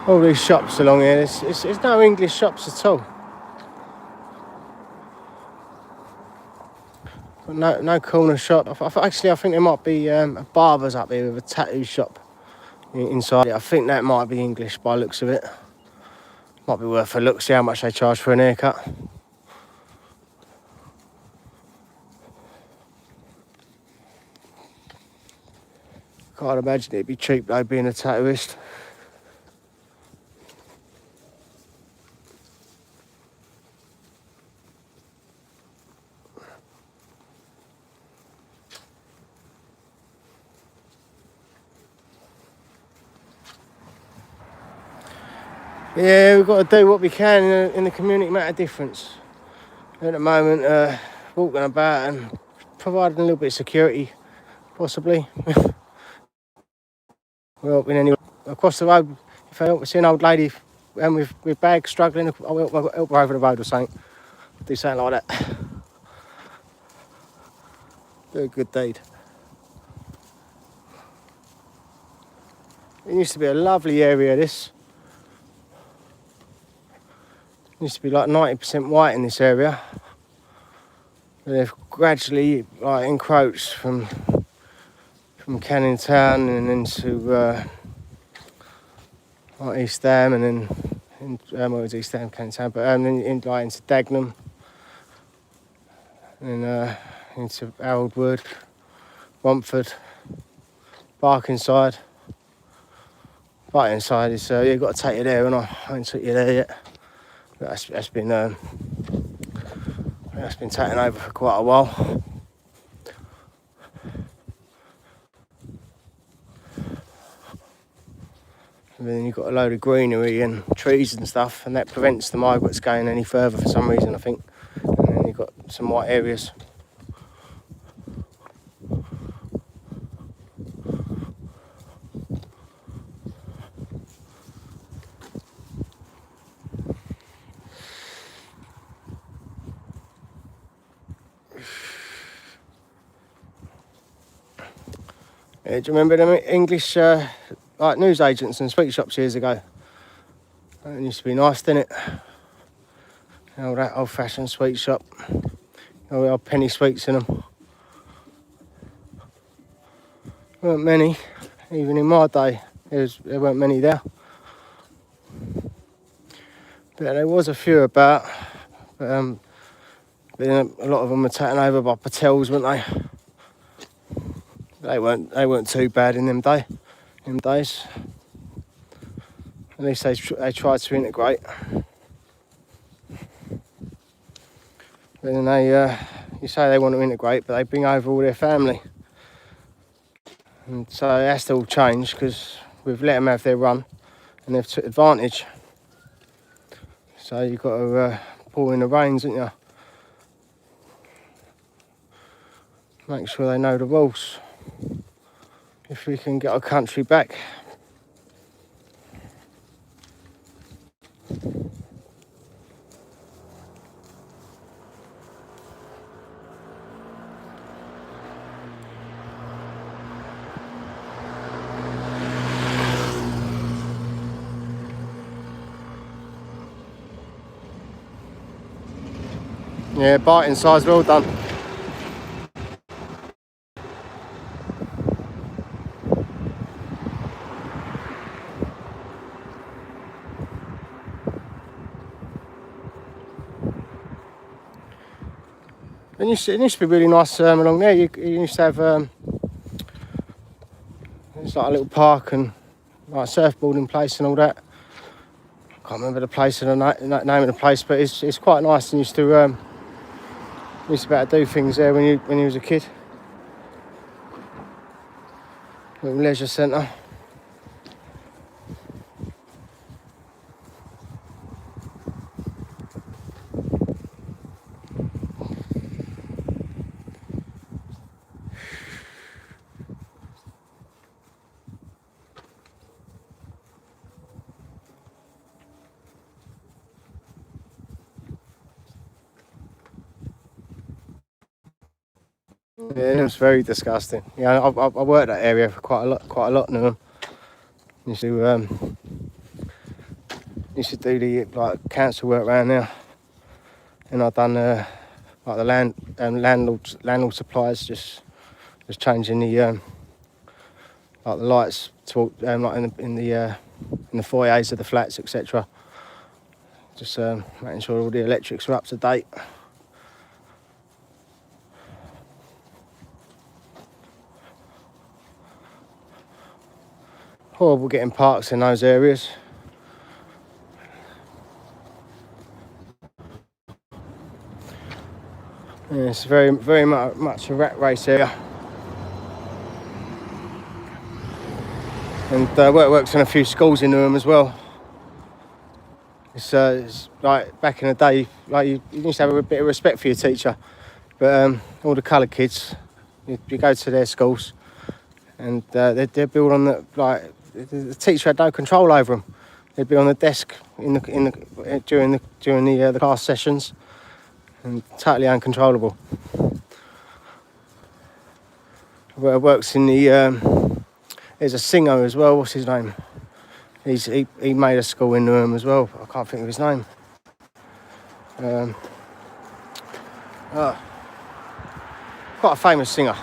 [SPEAKER 1] All these shops along here, there's no English shops at all. No corner shop. Actually, I think there might be a barber's up here with a tattoo shop inside it. I think that might be English by the looks of it. Might be worth a look, see how much they charge for an haircut. Can't imagine it'd be cheap though, being a tattooist. Yeah, we've got to do what we can in the community, make a difference. At the moment, walking about and providing a little bit of security, possibly. We're helping anyone across the road. If I see an old lady and with bags struggling, I'll help her over the road or something. Do something like that. Do a good deed. It used to be a lovely area, this. It used to be like 90% white in this area. But they've gradually like encroached from Canning Town and into like East Ham and then well, it was East Ham, Canning Town, but then like into Dagenham and into Haroldwood, Romford, Barkingside. Barkingside is you've got to take you there, and I haven't took you there yet. But that's been taken over for quite a while. And then you've got a load of greenery and trees and stuff, and that prevents the migrants going any further for some reason, I think. And then you've got some white areas. Do you remember them English like news agents and sweet shops years ago? It used to be nice, didn't it? All that old-fashioned sweet shop. All the old penny sweets in them. Weren't many, even in my day. There weren't many there. But there was a few about. But then a lot of them were taken over by Patels, weren't they? They weren't too bad in them days. At least they tried to integrate. But then you say they want to integrate, but they bring over all their family. And so that's to all change because we've let them have their run and they've took advantage. So you've got to pull in the reins, haven't you? Make sure they know the rules. If we can get our country back. Yeah, biting size, well done. It used to be really nice along there. You used to have it's like a little park and like a surfboarding place and all that. I can't remember the place and the name of the place, but it's quite nice. And used to be able to do things there when you was a kid. Little leisure centre. Yeah, it was very disgusting. Yeah, I worked that area for quite a lot now. Used to do the like council work around there, and I've done like the landlord supplies, just changing the like the lights to like in the foyers of the flats, etc. Just making sure all the electrics are up to date. Horrible getting parks in those areas. Yeah, it's very much a rat race area. And works in a few schools in them as well. It's like back in the day, like you used to have a bit of respect for your teacher. But all the coloured kids, you go to their schools, and they're built on the teacher had no control over them. They'd be on the desk during the class sessions, and totally uncontrollable. Works in the. There's a singer as well. What's his name? He made a school in Newham as well. I can't think of his name. Quite a famous singer.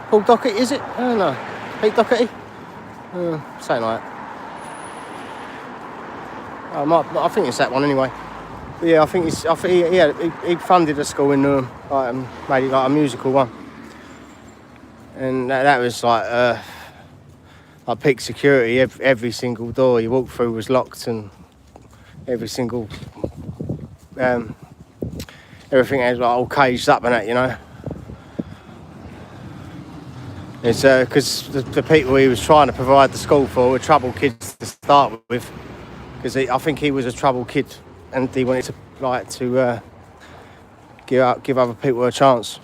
[SPEAKER 1] Paul Doherty, is it? I don't know. Pete Doherty? Something like that. I think it's that one anyway. But yeah, I think he funded a school in Newham, made it like a musical one. And that was like peak security. Every single door you walked through was locked, and every single everything was like all caged up and that, you know. It's because the people he was trying to provide the school for were troubled kids to start with, because I think he was a troubled kid and he wanted to give other people a chance.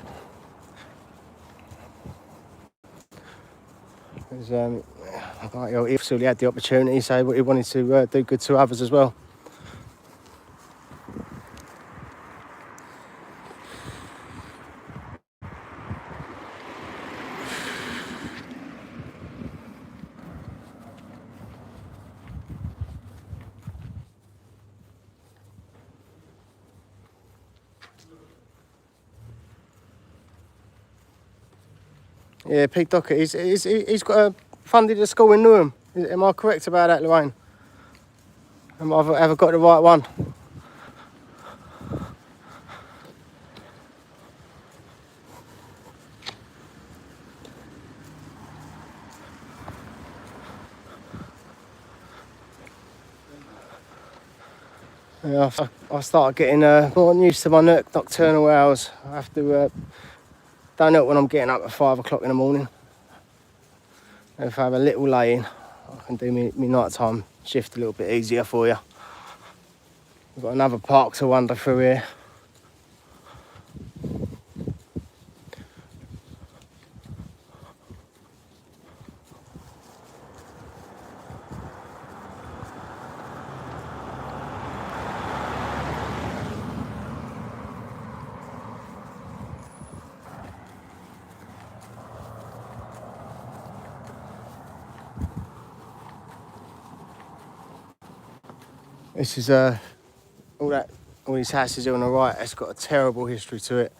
[SPEAKER 1] He obviously had the opportunity, so he wanted to do good to others as well. Yeah, Pete Doherty, he's got funded a school in Newham. Am I correct about that, Lorraine? Have I got the right one? Yeah, I started getting more used to my nocturnal hours. I have to don't know when I'm getting up at 5 o'clock in the morning. If I have a little lay-in, I can do my nighttime shift a little bit easier for you. We've got another park to wander through here. This is all these houses here on the right. It's got a terrible history to it.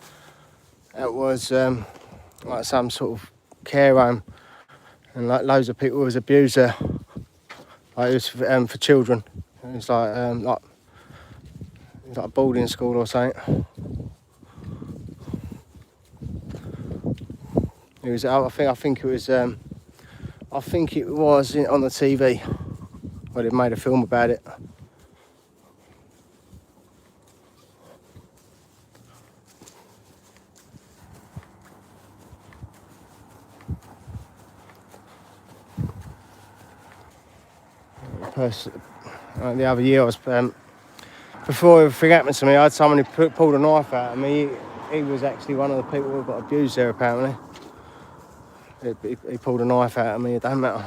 [SPEAKER 1] It was like some sort of care home, and like loads of people was abused there. Like it was for children. It was like a boarding school or something. It was. I think it was. I think it was on the TV. Where they made a film about it. The other year I was before everything happened to me, I had someone who pulled a knife out of me. He was actually one of the people who got abused there apparently. He pulled a knife out of me, it don't matter.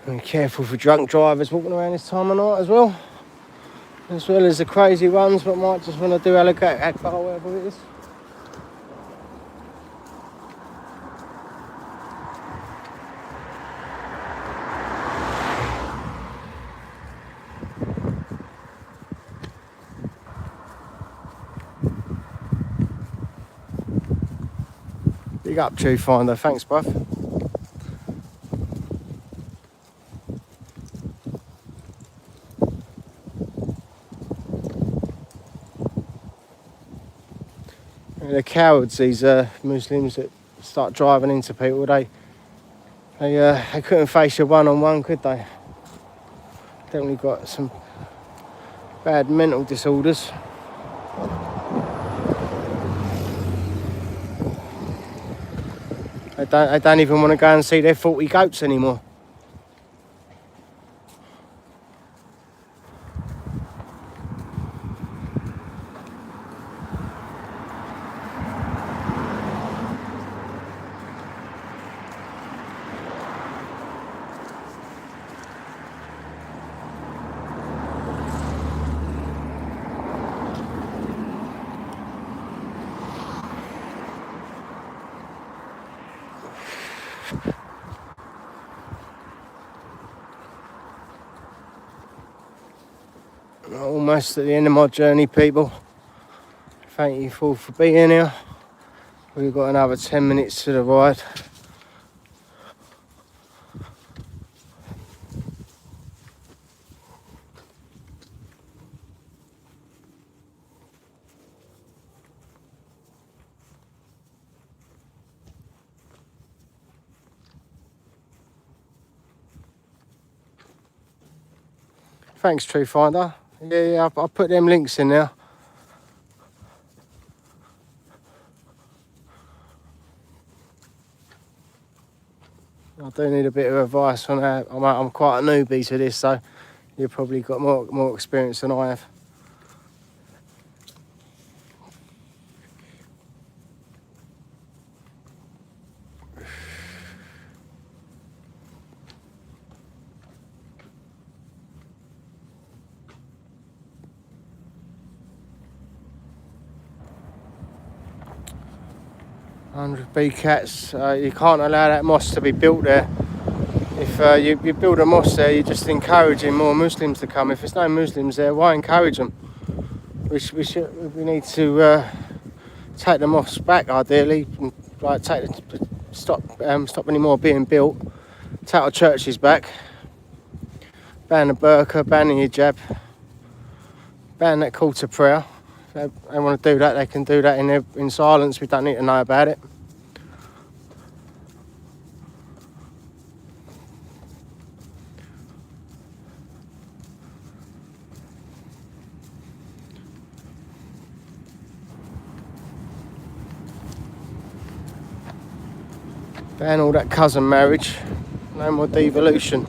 [SPEAKER 1] Be careful for drunk drivers walking around this time of night as well as the crazy ones that might just want to do alligator Akbar or whatever it is. Big up True Finder, thanks bruv. They're cowards, these Muslims that start driving into people. They couldn't face you one-on-one, could they? Definitely got some bad mental disorders. They don't even want to go and see their 40 goats anymore. Almost at the end of my journey, people. Thank you all for being here. We've got another 10 minutes to the ride. Thanks, True Finder. Yeah, I'll put them links in there. I do need a bit of advice on that. I'm quite a newbie to this, so you've probably got more experience than I have. Bee cats, you can't allow that mosque to be built there. If you build a mosque there, you're just encouraging more Muslims to come. If there's no Muslims there, why encourage them? We need to take the mosque back, ideally, and, like stop any more being built. Take our churches back. Ban the burqa, ban the hijab, ban that call to prayer. If they want to do that, they can do that in silence. We don't need to know about it. Ban all that cousin marriage. No more devolution.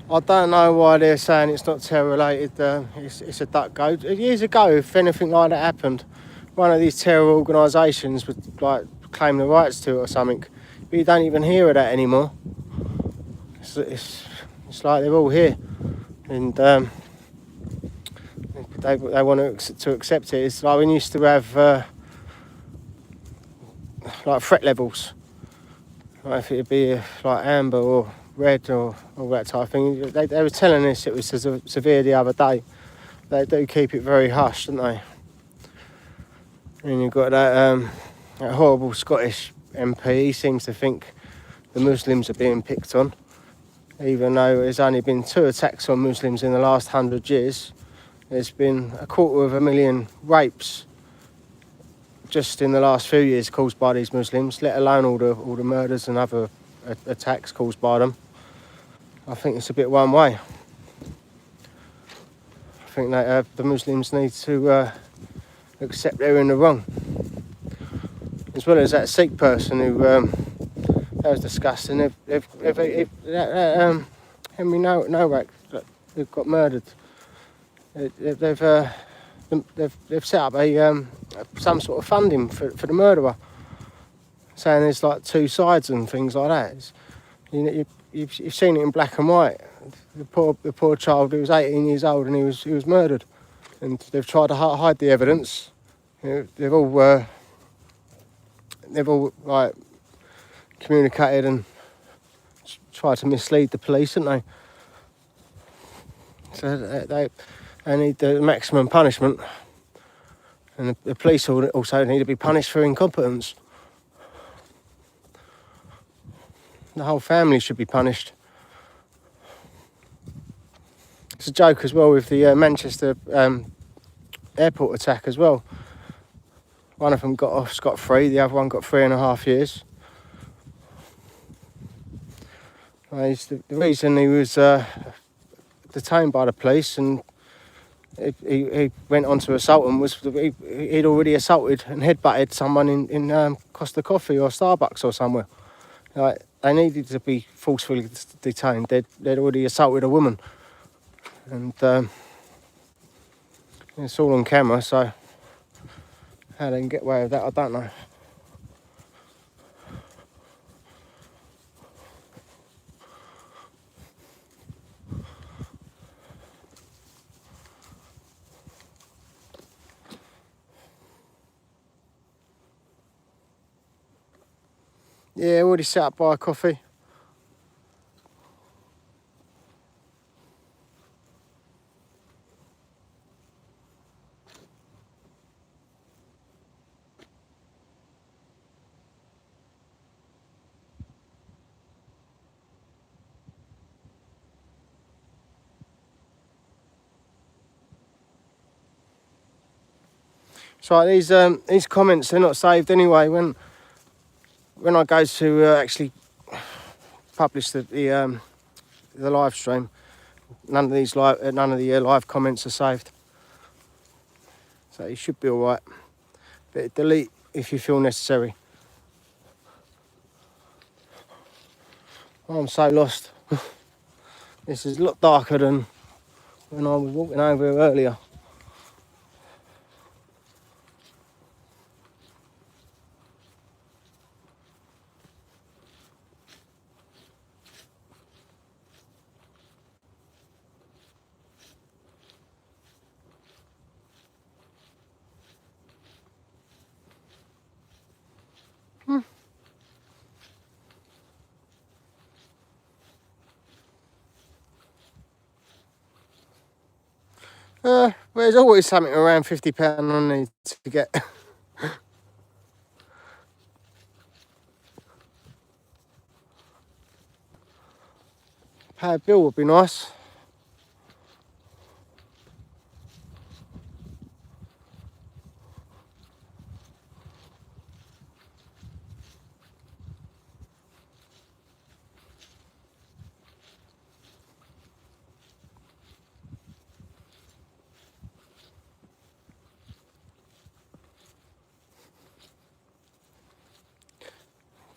[SPEAKER 1] I don't know why they're saying it's not terror related. It's a duck goat. Years ago, if anything like that happened, one of these terror organisations would like claim the rights to it or something. But you don't even hear of that anymore. It's like they're all here, and they want to accept it. It's like we used to have like threat levels. Like if it'd be like amber or red or all that type of thing. They were telling us it was severe the other day. They do keep it very hushed, don't they? And you've got that horrible Scottish MP. He seems to think the Muslims are being picked on, even though there's only been 2 attacks on Muslims in the last 100 years. There's been 250,000 rapes just in the last few years caused by these Muslims, let alone all the murders and other attacks caused by them. I think it's a bit one way. I think that the Muslims need to accept they're in the wrong. As well as that Sikh person who that was disgusting. Henry Nowak, who got murdered. They've set up some sort of funding for the murderer, saying there's like 2 sides and things like that. You've seen it in black and white. The poor child who was 18 years old and he was murdered, and they've tried to hide the evidence. They've all like communicated and tried to mislead the police, haven't they? So they need the maximum punishment. And the police also need to be punished for incompetence. The whole family should be punished. It's a joke as well with the Manchester airport attack as well. One of them got off scot-free, the other one got 3.5 years. The reason he was detained by the police and he went on to assault him was he'd already assaulted and headbutted someone in Costa Coffee or Starbucks or somewhere. Like, they needed to be forcefully detained. They'd already assaulted a woman. And it's all on camera, so how they can get away with that, I don't know. Yeah, already set up by a coffee. So these comments, they're not saved anyway. When I go to actually publish the live stream, none of the live comments are saved. So you should be all right. But delete if you feel necessary. Oh, I'm so lost. This is a lot darker than when I was walking over here earlier. Well, there's always something around £50 on need to get. Pay a bill would be nice.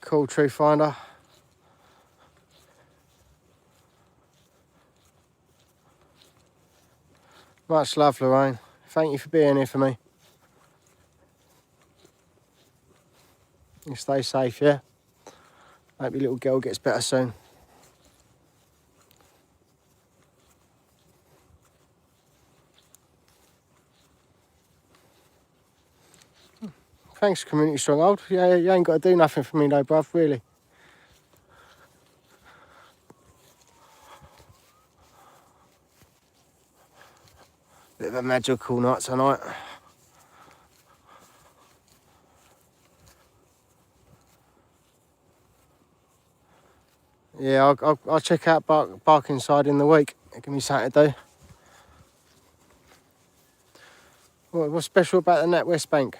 [SPEAKER 1] Cool, True Finder. Much love, Lorraine. Thank you for being here for me. You stay safe, yeah? Hope your little girl gets better soon. Thanks, Community Stronghold. Yeah, you ain't got to do nothing for me though, bruv, really. Bit of a magical night tonight. Yeah, I'll check out Barkingside in the week. Give me Saturday. What's special about the NatWest Bank?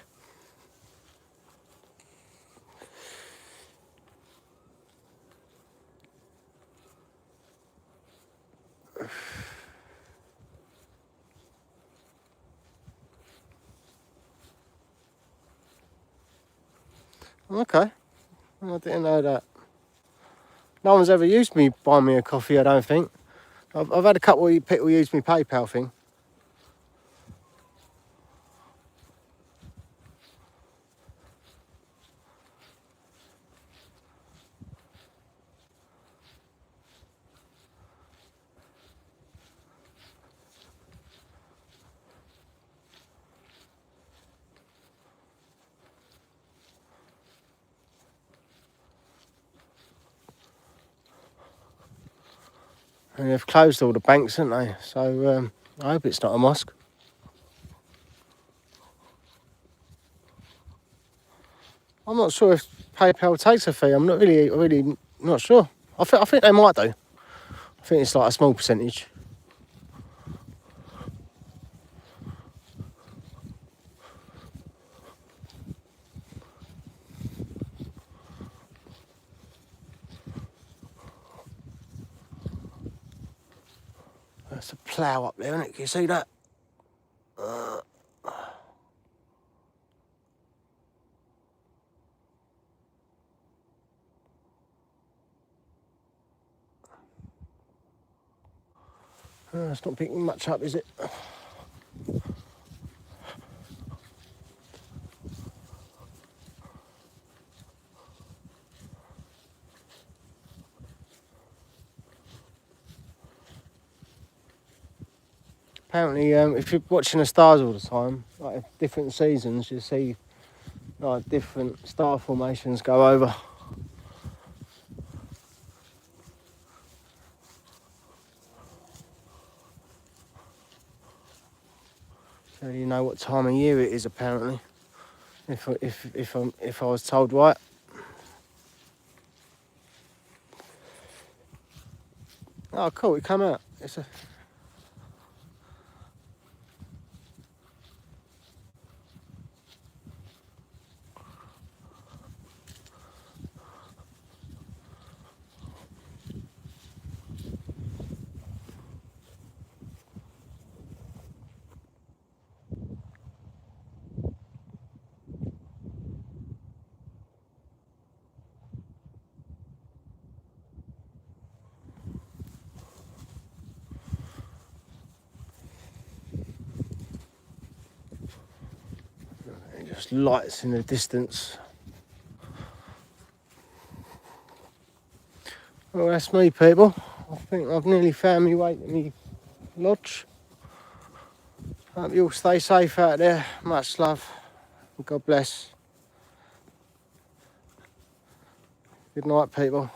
[SPEAKER 1] Okay, I didn't know that. No one's ever used me buy me a coffee, I don't think. I've had a couple of people use me PayPal thing. And they've closed all the banks, haven't they? So I hope it's not a mosque. I'm not sure if PayPal takes a fee. I'm not really not sure. I think they might do. I think it's like a small percentage. That's a plough up there, isn't it? Can you see that? It's not picking much up, is it? Apparently, if you're watching the stars all the time, like different seasons, you see like different star formations go over. So you know what time of year it is, apparently. If I was told right. Oh, cool! It come out. It's a. It just lights in the distance. Well, that's me, people. I think I've nearly found my way to my lodge. Hope you all stay safe out there. Much love. God bless. Good night, people.